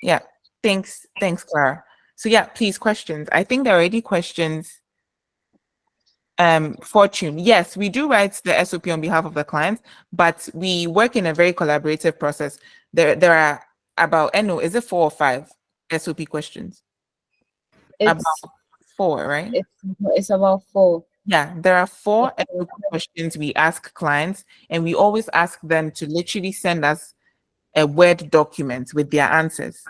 Yeah. Thanks. Thanks, Clara. So yeah, please questions. I think there are already questions. Fortune. Yes, we do write the SOP on behalf of the client, but we work in a very collaborative process. There are about is it 4 or 5 SOP questions? About It's 4, right? it's about 4. Yeah, there are Yeah. 4 SOP questions we ask clients, and we always ask them to literally send us a Word document with their answers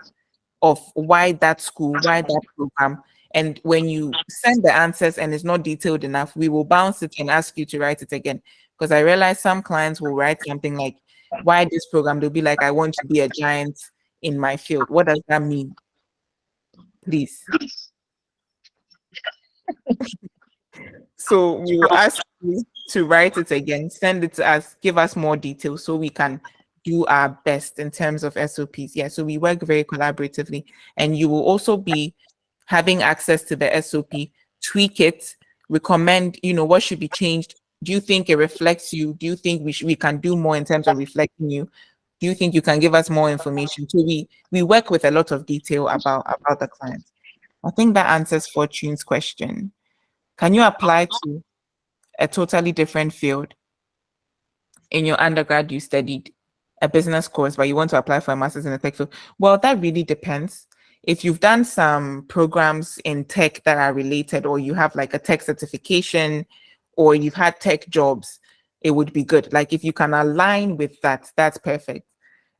of why that school, why that program. And when you send the answers and it's not detailed enough, we will bounce it and ask you to write it again. Because I realize some clients will write something like, why this program? They'll be like, I want to be a giant in my field. What does that mean? Please. So we will ask you to write it again, send it to us, give us more details so we can do our best in terms of SOPs. Yeah, so we work very collaboratively, and you will also be having access to the SOP, tweak it, recommend, what should be changed. Do you think it reflects you? Do you think we can do more in terms of reflecting you? Do you think you can give us more information? So we work with a lot of detail about the client. I think that answers Fortune's question. Can you apply to a totally different field? In your undergrad, you studied a business course, but you want to apply for a master's in the tech field. Well, that really depends. If you've done some programs in tech that are related, or you have like a tech certification, or you've had tech jobs, it would be good. Like if you can align with that, that's perfect.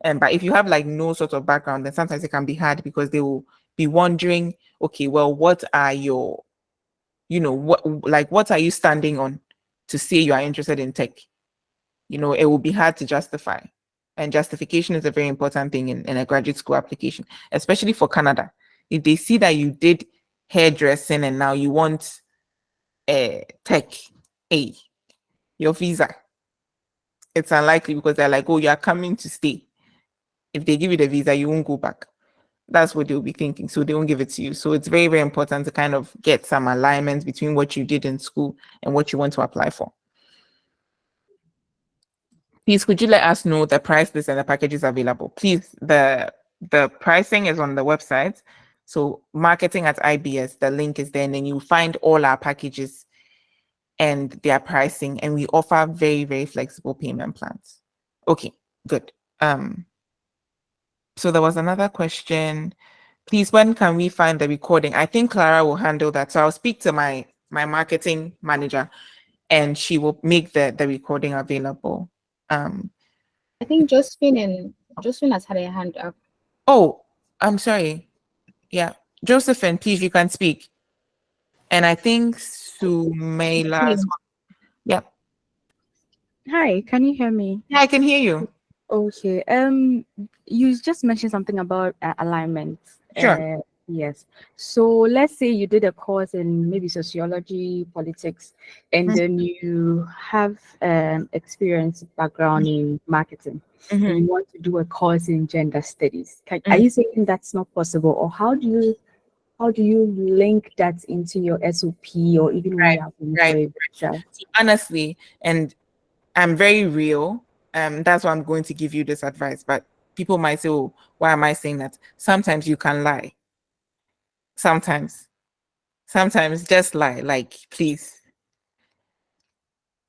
But if you have like no sort of background, then sometimes it can be hard because they will be wondering, okay, well, what are your, what are you standing on to say you are interested in tech? it will be hard to justify. And justification is a very important thing in a graduate school application, especially for Canada. If they see that you did hairdressing and now you want tech, hey, your visa, it's unlikely because they're like, oh, you are coming to stay. If they give you the visa, you won't go back. That's what they'll be thinking. So they won't give it to you. So it's very, very important to kind of get some alignment between what you did in school and what you want to apply for. Please, could you let us know the price list and the packages available? Please, the pricing is on the website. So marketing at IBS, the link is there, and then you find all our packages and their pricing, and we offer very, very flexible payment plans. Okay, good. So there was another question. Please, when can we find the recording? I think Clara will handle that. So I'll speak to my marketing manager and she will make the recording available. I think Josephine has had a hand up. Oh, I'm sorry. Yeah. Josephine, please, you can speak. And I think Sumaila as well. Yeah. Hi, can you hear me? Yeah, I can hear you. Okay. You just mentioned something about alignment. Sure. Yes. So let's say you did a course in maybe sociology, politics, and then you have experience background in marketing, and you want to do a course in gender studies. Are you saying that's not possible, or how do you link that into your SOP or even when you're applying for a visa? Honestly, and I'm very real. That's why I'm going to give you this advice. But people might say, oh, why am I saying that? Sometimes you can lie. Sometimes just lie. Like, please.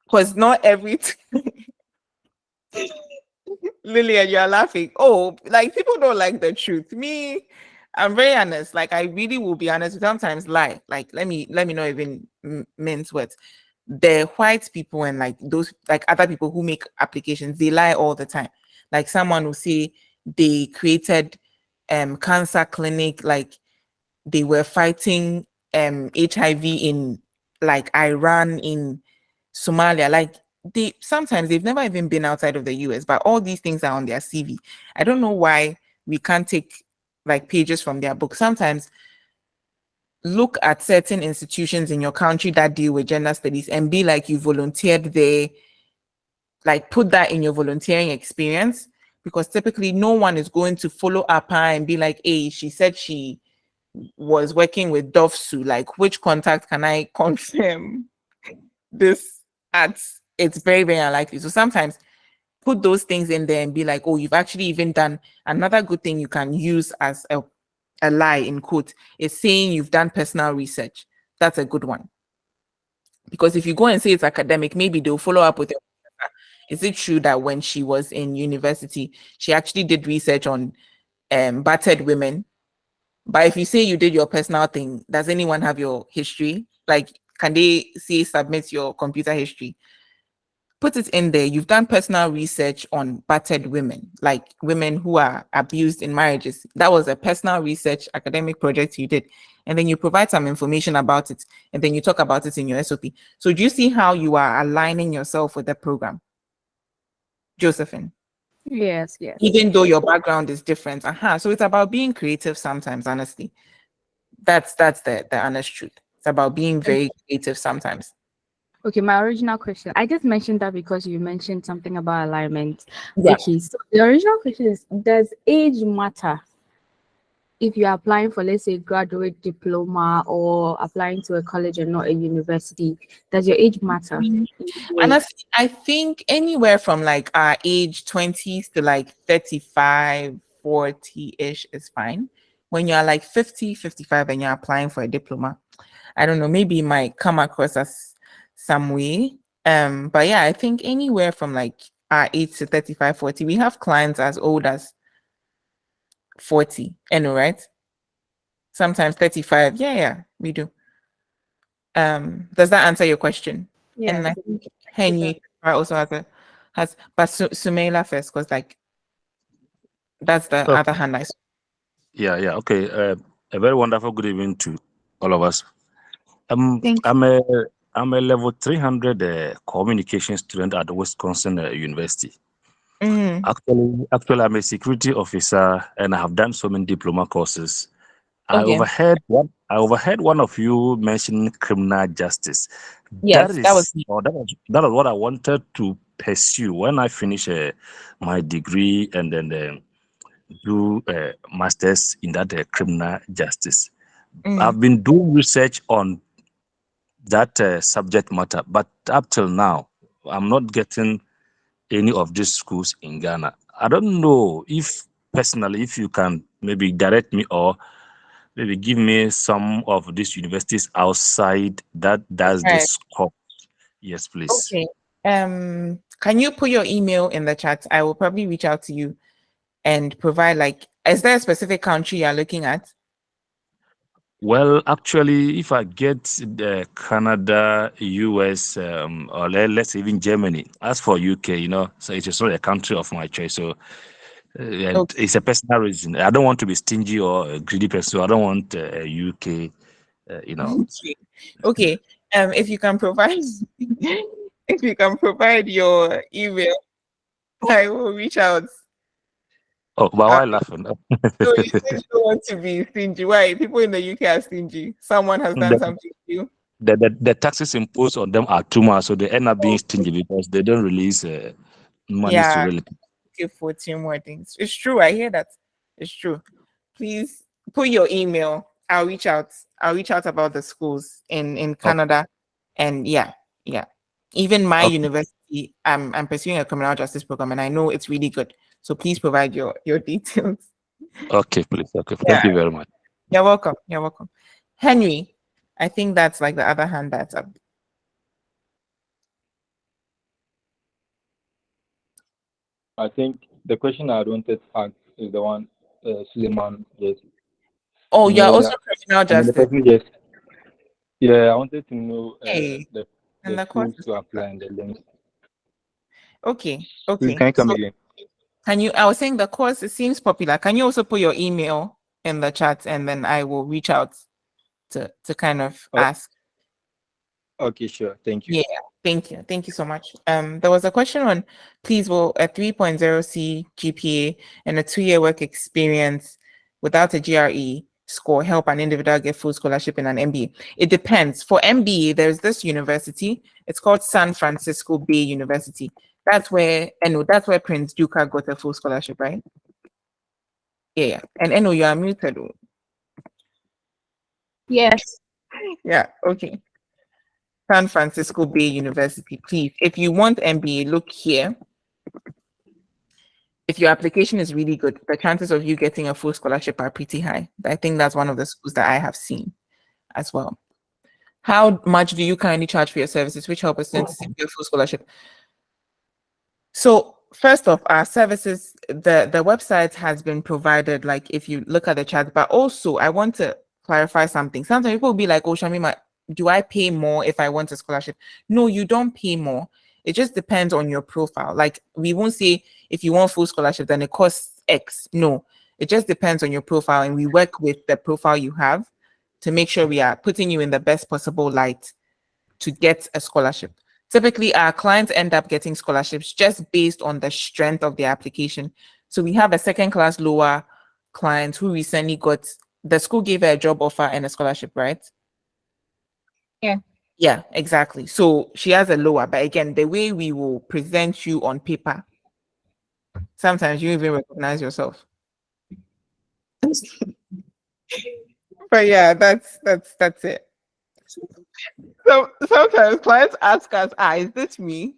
Because not every Lillian, you're laughing. Oh, like people don't like the truth. Me, I'm very honest. Like I really will be honest. Sometimes lie. Like let me not even mince words. The white people and like those like other people who make applications, they lie all the time. Like someone will say they created cancer clinic, like they were fighting HIV in like Iran, in Somalia. Like they've never even been outside of the US, but all these things are on their CV. I don't know why we can't take like pages from their book. Sometimes look at certain institutions in your country that deal with gender studies and be like you volunteered there, like put that in your volunteering experience, because typically no one is going to follow up and be like, hey, she said she was working with Dovsu, like which contact can I confirm this at? It's very, very unlikely. So sometimes put those things in there and be like, oh, you've actually even done. Another good thing you can use as a lie in quote is saying you've done personal research. That's a good one. Because if you go and say it's academic, maybe they'll follow up with it. Is it true that when she was in university, she actually did research on battered women? But if you say you did your personal thing, does anyone have your history? Like, can they say submit your computer history? Put it in there. You've done personal research on battered women, like women who are abused in marriages. That was a personal research academic project you did. And then you provide some information about it. And then you talk about it in your SOP. So do you see how you are aligning yourself with the program, Josephine? Yes. Even though your background is different. So it's about being creative sometimes, honestly. That's the honest truth. It's about being very creative sometimes. Okay, my original question. I just mentioned that because you mentioned something about alignment. Yeah. Okay, so the original question is, does age matter if you're applying for, let's say, graduate diploma or applying to a college and not a university? Does your age matter? Honestly, I think anywhere from like our age 20s to like 35, 40-ish is fine. When you're like 50, 55 and you're applying for a diploma, I don't know, maybe it might come across as some way. But yeah, I think anywhere from like our age to 35, 40, we have clients as old as 40, right? Sometimes 35. Yeah, we do. Does that answer your question? Yeah. And I think Henry also has but Sumaila first, because like that's the Okay. other hand I saw. Yeah. Okay. A very wonderful good evening to all of us. Thank you. I'm a I'm a level 300 communication student at Wisconsin University. Mm-hmm. Actually, I'm a security officer, and I have done so many diploma courses. I Okay. overheard one of you mentioning criminal justice. Yes, that was me. That was what I wanted to pursue when I finish my degree and then do masters in that criminal justice. Mm. I've been doing research on that subject matter, but up till now, I'm not getting any of these schools in Ghana. I don't know if personally, if you can maybe direct me or maybe give me some of these universities outside that does Right. this course. Yes, please. Okay. Can you put your email in the chat? I will probably reach out to you and provide like, is there a specific country you're looking at? Well, actually, if I get Canada, US, or let's say even Germany. As for UK, so it's just not a country of my choice. So and Okay. it's a personal reason. I don't want to be stingy or a greedy person. So I don't want UK. Okay. Okay. If you can provide, if you can provide your email, I will reach out. Oh, but Um, why laughing? so you said you don't want to be stingy. Why? People in the UK are stingy. Someone has done the, something to you. the taxes imposed on them are too much, so they end up being Oh, stingy because they don't release money to yeah. relatives. Okay, 14 more things. It's true. I hear that. It's true. Please put your email. I'll reach out. I'll reach out about the schools in Oh, Canada. And yeah, yeah. Even my okay, university, I'm pursuing a criminal justice program and I know it's really good. So please provide your details. okay, please. Okay, thank Yeah, you very much. you're welcome. You're welcome. Henry, I think that's like the other hand that's up. I think the question I wanted to ask is the one Suleiman just, Oh, you you're know, also that, criminal the justice. person just, yeah, I wanted to know Hey, and the the course schools is to apply popular. and the links. Okay, Please, okay. can you come So again? can you, I was saying the course, it seems popular. Can you also put your email in the chat and then I will reach out to kind of Oh, ask. okay, sure. Thank you. Yeah, thank you. Thank you so much. There was a question on, please, will a 3.0 C GPA and a 2-year work experience without a GRE score help an individual get full scholarship in an MBA? It depends. For MBA, there's this university. It's called San Francisco Bay University. That's where, and that's where Prince Duka got a full scholarship, right? Yeah. And Eno, you are muted. Oh. Yes. Yeah, okay. San Francisco Bay University, please. If you want MBA, look here. If your application is really good, the chances of you getting a full scholarship are pretty high. I think that's one of the schools that I have seen as well. How much do you currently charge for your services, which help a student to secure a full scholarship? So first off, our services, the website has been provided, like if you look at the chat, but also I want to clarify something. Sometimes people will be like, oh, Shamima, do I pay more if I want a scholarship? No, you don't pay more. It just depends on your profile. Like we won't say if you want full scholarship, then it costs X. No, it just depends on your profile. And we work with the profile you have to make sure we are putting you in the best possible light to get a scholarship. Typically, our clients end up getting scholarships just based on the strength of their application. So we have a second class lower client who recently got, the school gave her a job offer and a scholarship, right? Yeah. Yeah, exactly. So she has a lower, but again, the way we will present you on paper, sometimes you even recognize yourself. But yeah, that's it. So sometimes clients ask us, is this me?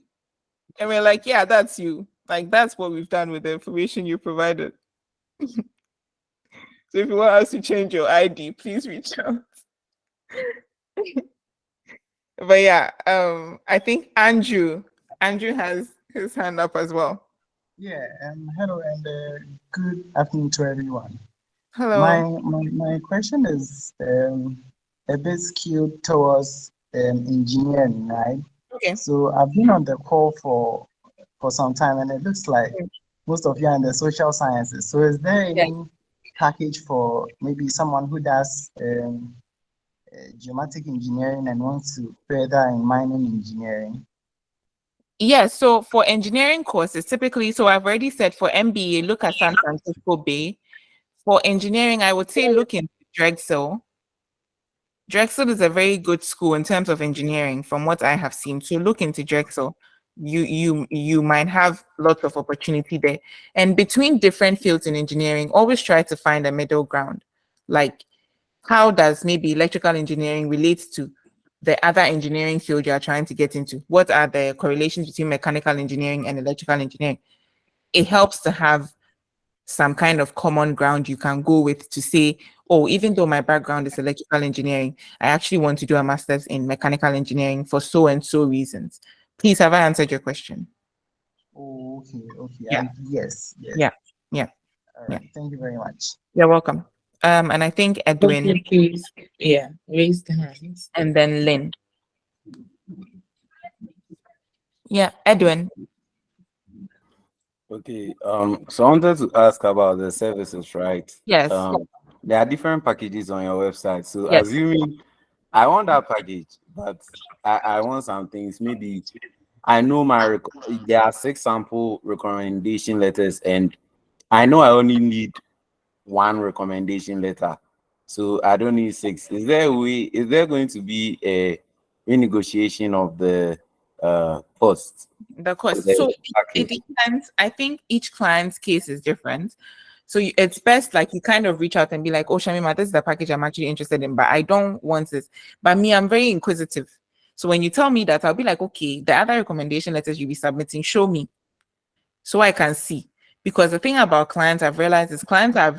And we're like, yeah, that's you. Like, that's what we've done with the information you provided. So if you want us to change your ID, please reach out. But yeah, I think Andrew has his hand up as well. Yeah, hello and good afternoon to everyone. My Hello. my question is a bit skewed towards engineering, right? Okay. So I've been on the call for some time, and it looks like most of you are in the social sciences. So is there Yeah. any package for maybe someone who does geomatic engineering and wants to further in mining engineering? Yes, so for engineering courses, typically, so I've already said for MBA, look at San Francisco Bay. For engineering, I would say look into Drexel. Drexel is a very good school in terms of engineering, from what I have seen. So look into Drexel. You might have lots of opportunity there. And between different fields in engineering, always try to find a middle ground. Like, how does maybe electrical engineering relate to the other engineering field you are trying to get into? What are the correlations between mechanical engineering and electrical engineering? It helps to have some kind of common ground you can go with to say, oh, even though my background is electrical engineering, I actually want to do a master's in mechanical engineering for so and so reasons. Please, have I answered your question? Oh, okay, okay. Yeah. Yes, yes. Yeah, yeah, All yeah. right. Thank you very much. You're welcome. And I think Edwin Okay, please. Yeah, raise the hands. and then Lynn. Yeah, Edwin. Okay, so I wanted to ask about the services, right? Yes, There are different packages on your website. So yes. assuming I want that package, but I want some things. Maybe I know there are 6 sample recommendation letters, and I know I only need 1 recommendation letter. So I don't need 6. Is there going to be a renegotiation of the cost? The cost. The So it package? depends. I think each client's case is different. So it's best like you kind of reach out and be like, oh, Shamima, this is the package I'm actually interested in, but I don't want this. But me, I'm very inquisitive. So when you tell me that, I'll be like, okay, the other recommendation letters you'll be submitting, show me so I can see. Because the thing about clients I've realized is clients are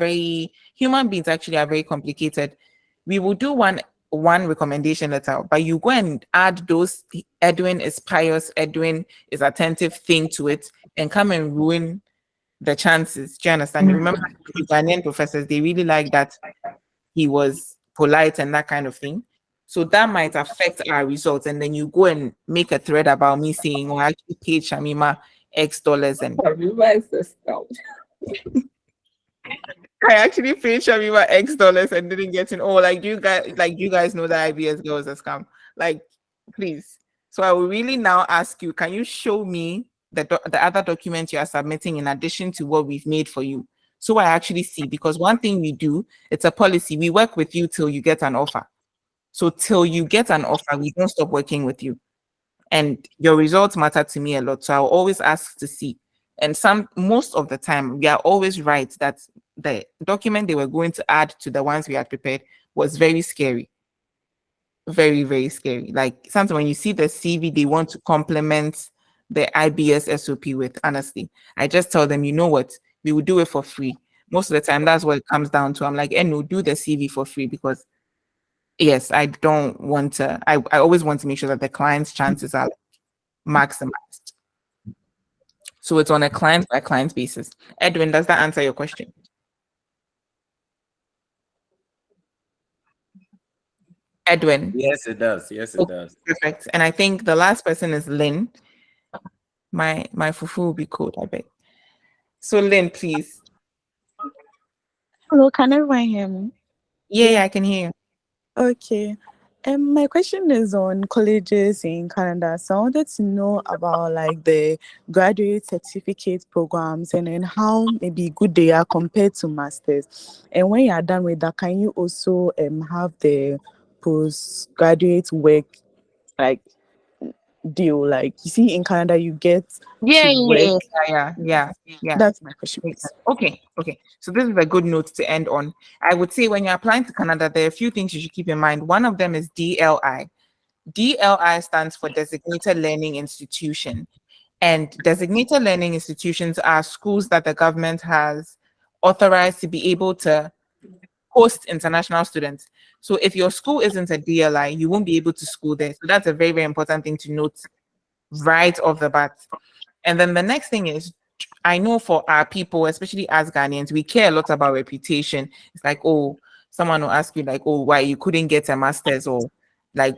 human beings actually are very complicated. We will do one recommendation letter, but you go and add those Edwin is pious, Edwin is attentive thing to it and come and ruin the chances. Do you understand? You remember the Ghanaian professors, they really like that he was polite and that kind of thing. So that might affect our results. And then you go and make a thread about me saying, oh, I actually paid Shamima X dollars and Revise the scout. I actually paid Shamima X dollars and didn't get in. Oh, you guys know that IBS girl is a scam. Like, please. So I will really now ask you, can you show me the other documents you are submitting in addition to what we've made for you? So I actually see, because one thing we do, it's a policy. We work with you till you get an offer. So till you get an offer, we don't stop working with you. And your results matter to me a lot. So I'll always ask to see. And most of the time, we are always right that the document they were going to add to the ones we had prepared was very scary. Very, very scary. Like sometimes when you see the CV, they want to complement the IBS SOP with, honestly. I just tell them, you know what, we will do it for free. Most of the time, that's what it comes down to. I'm like, no, do the CV for free because yes, I don't want to, I always want to make sure that the client's chances are maximized. So it's on a client by client basis. Edwin, does that answer your question? Edwin. Yes, it does. Yes, it Okay, does. perfect. And I think the last person is Lynn. My fufu will be cold, I bet. So Lynn, please. Hello, can everyone hear me? Yeah, I can hear you. Okay. My question is on colleges in Canada. So I wanted to know about like the graduate certificate programs and then how maybe good they are compared to masters. And when you are done with that, can you also have the postgraduate work like deal? Like you see in Canada, you get Yeah, to work. yeah. That's my question, Makes please. sense. Okay. So this is a good note to end on. I would say when you're applying to Canada, there are a few things you should keep in mind. One of them is DLI. DLI stands for Designated Learning Institution. And designated learning institutions are schools that the government has authorized to be able to host international students. So if your school isn't a DLI, you won't be able to school there. So that's a very, very important thing to note right off the bat. And then the next thing is, I know for our people, especially as Ghanaians, we care a lot about reputation. It's like, oh, someone will ask you like, oh, why you couldn't get a master's or like,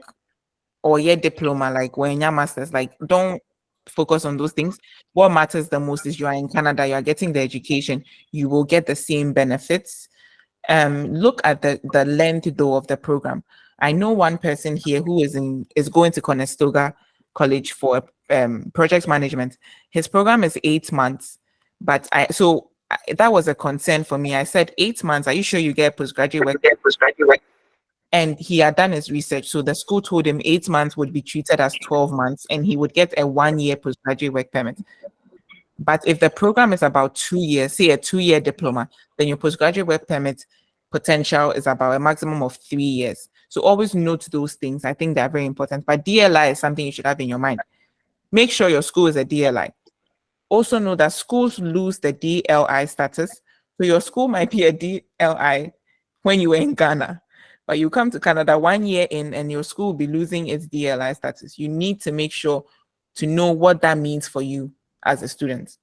or your diploma, like when your master's, like, don't focus on those things. What matters the most is you are in Canada, you are getting the education, you will get the same benefits. Look at the length though of the program. I know one person here who is going to Conestoga College for project management. His program is 8 months, but that was a concern for me. I said 8 months. Are you sure you get postgraduate work? And he had done his research. So the school told him 8 months would be treated as 12 months, and he would get a 1 year postgraduate work permit. But if the program is about 2 years, say a 2 year diploma, then your postgraduate work permit potential is about a maximum of 3 years. So always note those things. I think they're very important. But DLI is something you should have in your mind. Make sure your school is a DLI. Also know that schools lose the DLI status. So your school might be a DLI when you were in Ghana, but you come to Canada 1 year in and your school will be losing its DLI status. You need to make sure to know what that means for you as a student.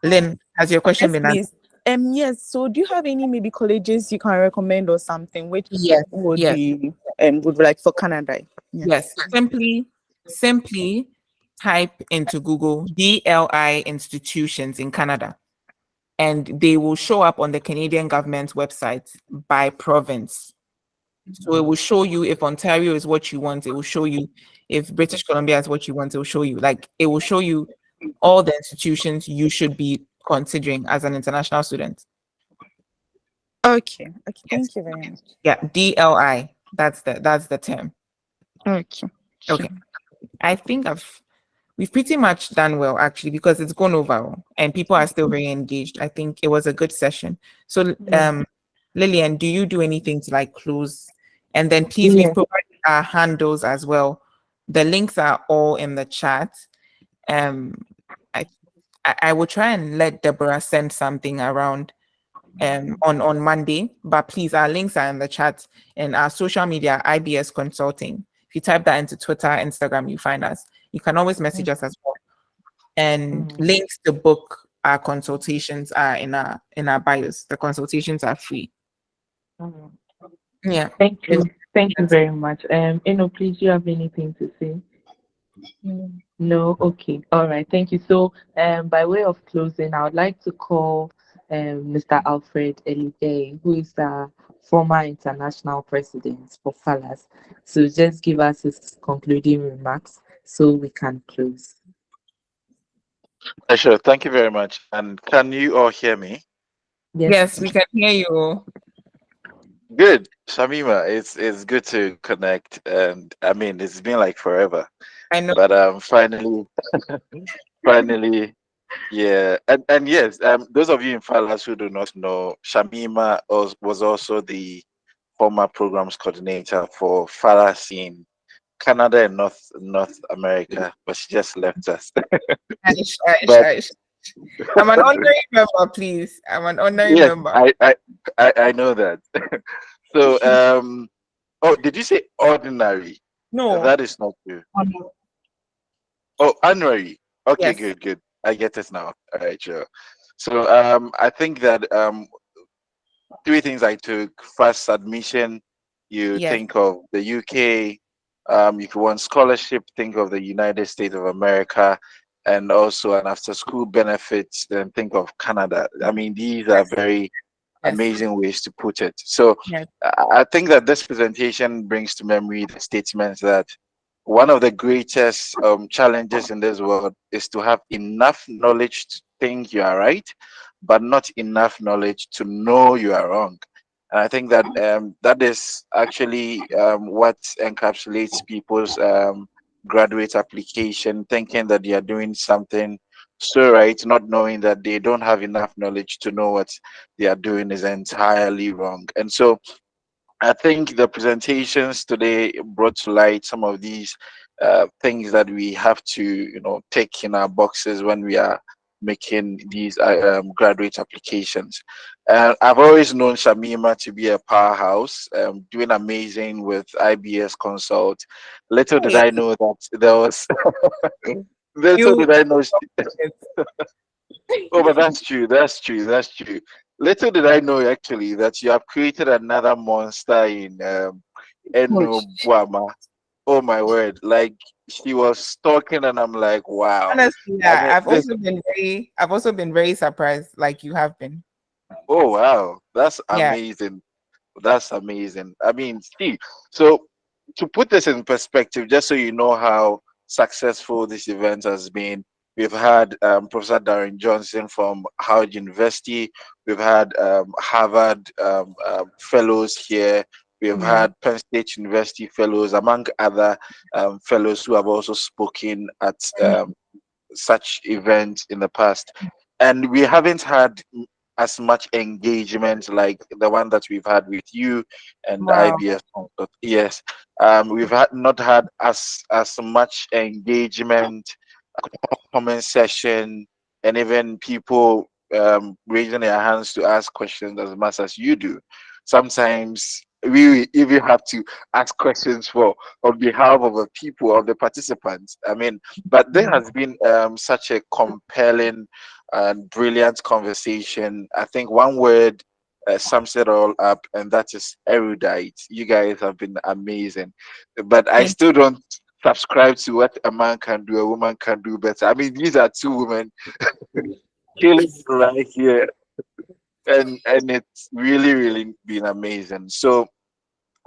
Lynn, has your question Yes, been answered? please. Yes. So, do you have any maybe colleges you can recommend or something which Yes, would yes, be would be like for Canada? Yeah. yes. Simply type into Google DLI institutions in Canada, and they will show up on the Canadian government website by province. So it will show you if Ontario is what you want. It will show you if British Columbia is what you want. It will show you it will show you all the institutions you should be considering as an international student. Okay. Okay. Yes. Thank you very much. Yeah, DLI. That's the term. Okay. Okay. I think we've pretty much done well actually because it's gone over well, and people are still very engaged. I think it was a good session. So Lillian, do you do anything to close? And then please, we've Yeah. provided our handles as well. The links are all in the chat. Um I I will try and let Deborah send something around on Monday, but please, our links are in the chat and our social media, IBS Consulting. If you type that into Twitter, Instagram, you find us. You can always message us as well. And links to book our consultations are in our bios. The consultations are free. Yeah. Thank you. Thank you very much. Please, do you have anything to say? No? Okay. All right. Thank you. So, by way of closing, I would like to call Mr. Alfred Eligay, who is the former international president for FALAS. So, just give us his concluding remarks so we can close. Sure. Thank you very much. And can you all hear me? Yes, we can hear you. Good. Shamima, it's good to connect. And I mean, it's been like forever. I know. But finally, yeah. And yes, those of you in Falas who do not know, Shamima was also the former programs coordinator for Falas in Canada and North America, but she just left us. But I'm an honorary member, please. I'm an honorary yes, member. I know that. So oh, did you say ordinary? No. That is not true. Oh, honorary. Okay, Yes. good. I get it now. All right, sure. So I think that three things I took. First, admission. You Yes. think of the UK. If you want scholarship, think of the United States of America, and also an after-school benefits. Then think of Canada. I mean, these are very amazing ways to put it. So Yes. I think that this presentation brings to memory the statement that one of the greatest challenges in this world is to have enough knowledge to think you are right, but not enough knowledge to know you are wrong. And I think that that is actually what encapsulates people's graduate application, thinking that they are doing something so right, not knowing that they don't have enough knowledge to know what they are doing is entirely wrong. And so I think the presentations today brought to light some of these things that we have to, take in our boxes when we are making these graduate applications. I've always known Shamima to be a powerhouse, doing amazing with IBS Consult. Little did I know that there was. Little did I know. Oh, but that's true. That's true. That's true. Little did I know actually that you have created another monster in Eno Buama. Oh my word! Like she was talking, and I'm like, wow. Honestly, I mean, I've also been very surprised, like you have been. Oh wow, that's Yeah. amazing. That's amazing. I mean, see, so to put this in perspective, just so you know how successful this event has been, we've had Professor Darren Johnson from Howard University, we've had Harvard fellows here, we've Yeah. had Penn State University fellows, among other fellows who have also spoken at such events in the past. And we haven't had as much engagement like the one that we've had with you and Wow. IBS Consult. Yes, we've had not had as much engagement, comment session, and even people raising their hands to ask questions as much as you do. Sometimes we even have to ask questions for on behalf of the people of the participants. I mean, but there has been such a compelling and brilliant conversation. I think one word sums it all up, and that is erudite. You guys have been amazing, but I Thank still don't subscribe to what a man can do, a woman can do better. I mean, these are two women killing it right here, and it's really been amazing. So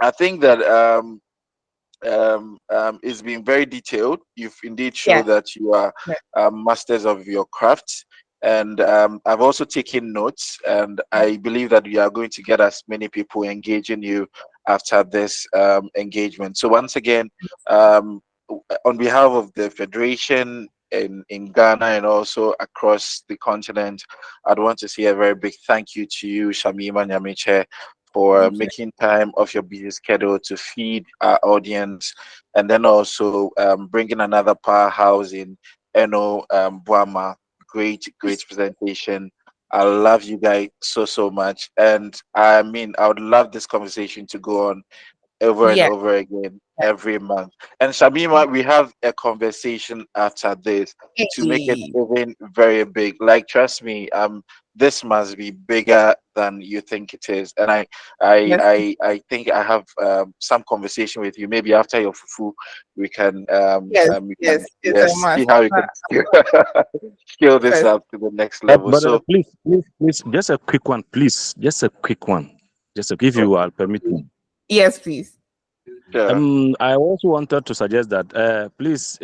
I think that it's been very detailed. You've indeed Yeah. showed that you are Yeah. masters of your craft. And I've also taken notes, and I believe that we are going to get as many people engaging you after this engagement. So once again, on behalf of the Federation in Ghana and also across the continent, I'd want to say a very big thank you to you, Shamima Nyamiche, for Thank you. making time of your busy schedule to feed our audience, and then also bringing another powerhouse in Eno Buama. Great presentation. I love you guys so much, and I mean, I would love this conversation to go on over and Yeah. over again every month. And Shamima, we have a conversation after this to make it Hey. even very big. Like, trust me, this must be bigger than you think it is. And Yes. I think I have some conversation with you. Maybe after your fufu, Yes. we can Yes. It's a yes see must. how we can scale this First. up to the next But level. So please, just a quick one, please, just a quick one, if you are permitting. Yes, please. sure. I also wanted to suggest that please,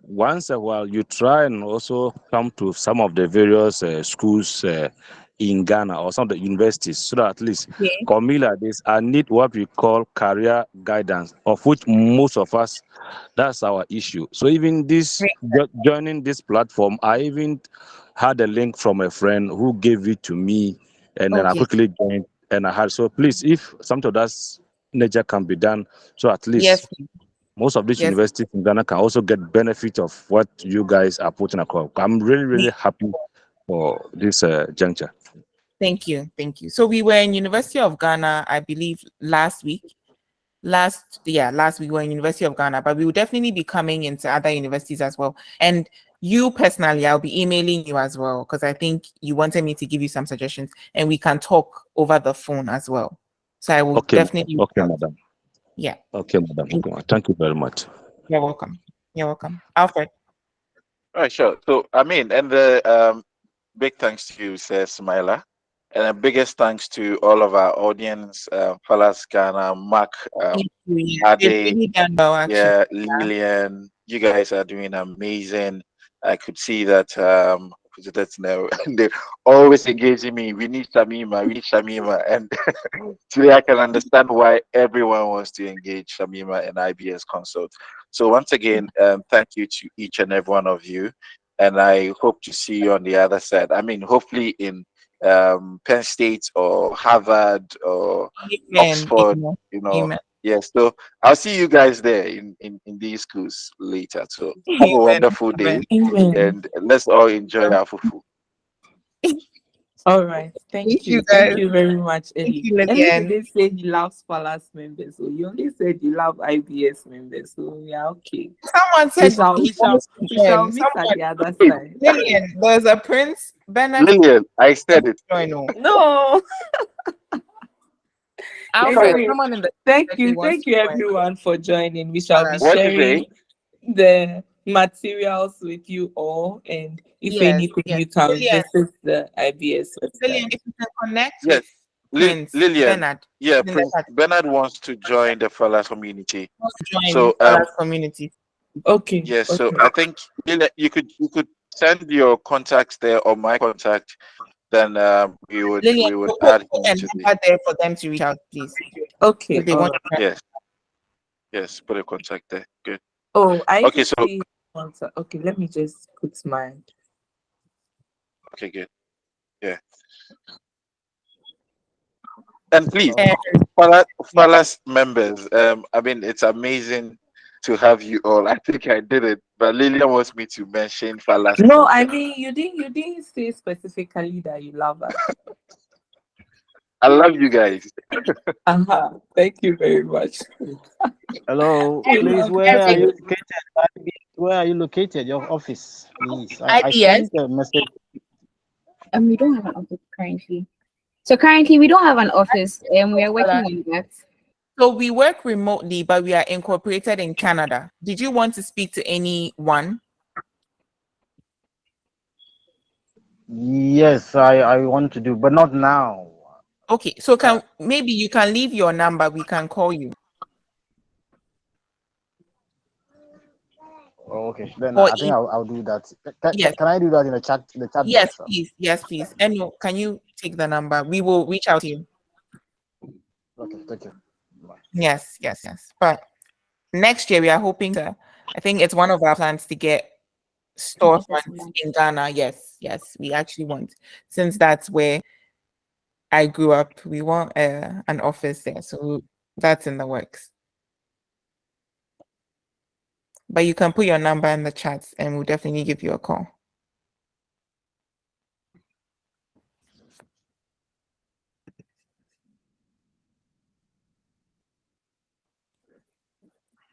once a while, you try and also come to some of the various schools in Ghana or some of the universities, so that at least Okay. coming like this, I need what we call career guidance, of which most of us, that's our issue. So even this Great. joining this platform, I even had a link from a friend who gave it to me, and then I Okay. quickly joined, and I had. So please, if something of that nature can be done, so at least Yes. Please. most of these Yes. universities in Ghana can also get benefit of what you guys are putting across. I'm really happy for this juncture. Thank you. Thank you. So we were in University of Ghana, I believe, last week. Last week we were in University of Ghana, but we will definitely be coming into other universities as well. And you personally, I'll be emailing you as well, because I think you wanted me to give you some suggestions, and we can talk over the phone as well. So I will Okay, definitely reach okay, out. madam. Yeah. Okay, madam. Okay, thank you very much. You're welcome. You're welcome. Alfred. All right, sure. So I mean, and the big thanks to you, Sir Smiler. And a biggest thanks to all of our audience, Falas Ghana, Mark, Thank you. Yeah. They've Ade, really done well, actually. yeah, Lillian. You guys are doing amazing. I could see that that's now they're always engaging me. We need Shamima, we need Shamima. And today I can understand why everyone wants to engage Shamima and IBS Consult. So once again, thank you to each and every one of you. And I hope to see you on the other side. I mean, hopefully in Penn State or Harvard or Amen. Oxford, Amen. you know. Amen. Yes, so I'll see you guys there in these schools later. So have a Amen. wonderful day, Amen. Amen. and let's all enjoy our fufu. All right. Thank Thank you, you. Thank guys. you very much, Thank Ellie. you, Ellie Lillian. didn't say he loves Palace members, so you only said you love IBS members. So yeah, okay. Someone We said shall we he shall wants to we shall join. meet at Someone, the other side. Lillian, there's a Prince Bernard Lillian, I said it. join. Oh. No. Alfred, Anyway, someone in the thank said he you. wants Thank to you join. everyone for joining. We shall be Palace. What you say? sharing the materials with you all, and if Yes, anything, yes. you can Lillian, visit the IBS Lillian, website. if you can connect Yes, with Prince Lillian. Bernard, Yeah, in the Prince chat, Bernard wants to join the Falas community. wants to join So Scholars Community. Okay. yes, so Okay. I think Lillian, you could send your contacts there or my contact. Then Lillian, we would put add put him a to the number there for them to reach out, please. Okay. If they All want right. to join. yes, put a contact there. Good. Oh, I Okay, even so see. Okay, let me just put mine. okay, good. Yeah. And please, Uh, yeah. Falas members, I mean, it's amazing to have you all. I think I did it, but Lillian wants me to mention Falas No, I members. mean you didn't say specifically that you love us. I love you guys. Thank you very much. Hello, We please. love Where are you you. located? Where are you located? Your office, please. I IBS. sent a message. We don't have an office currently. So currently we don't have an office, and we are working on that. So we work remotely, but we are incorporated in Canada. Did you want to speak to anyone? Yes, I want to do, but not now. Okay, so can maybe you can leave your number, we can call you. Oh, okay, then Or I think I'll do that. yes, Can I do that in the chat yes, box? please, yes, please. And can you take the number? We will reach out to you. Okay, thank you. Yes, yes, yes. But next year we are hoping to. I think it's one of our plans to get storefronts in Ghana. Yes, yes, we actually want, since that's where I grew up. We want an office there, so that's in the works. But you can put your number in the chats, and we'll definitely give you a call.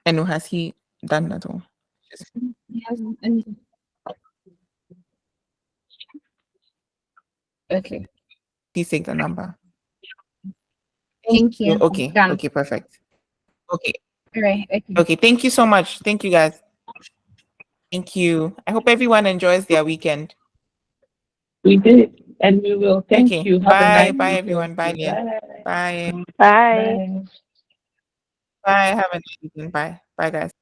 And has he done that all? Okay. Please take the number. Thank you. Okay. Done. Okay. Perfect. Okay. All right. Okay. Okay. Thank you so much. Thank you, guys. Thank you. I hope everyone enjoys their weekend. We did, and we will. Thank Okay. you. Have a Bye. nice Bye, weekend. everyone. Bye. Bye. Bye. Bye. Bye. Bye. Have a nice weekend. Bye. Bye, guys.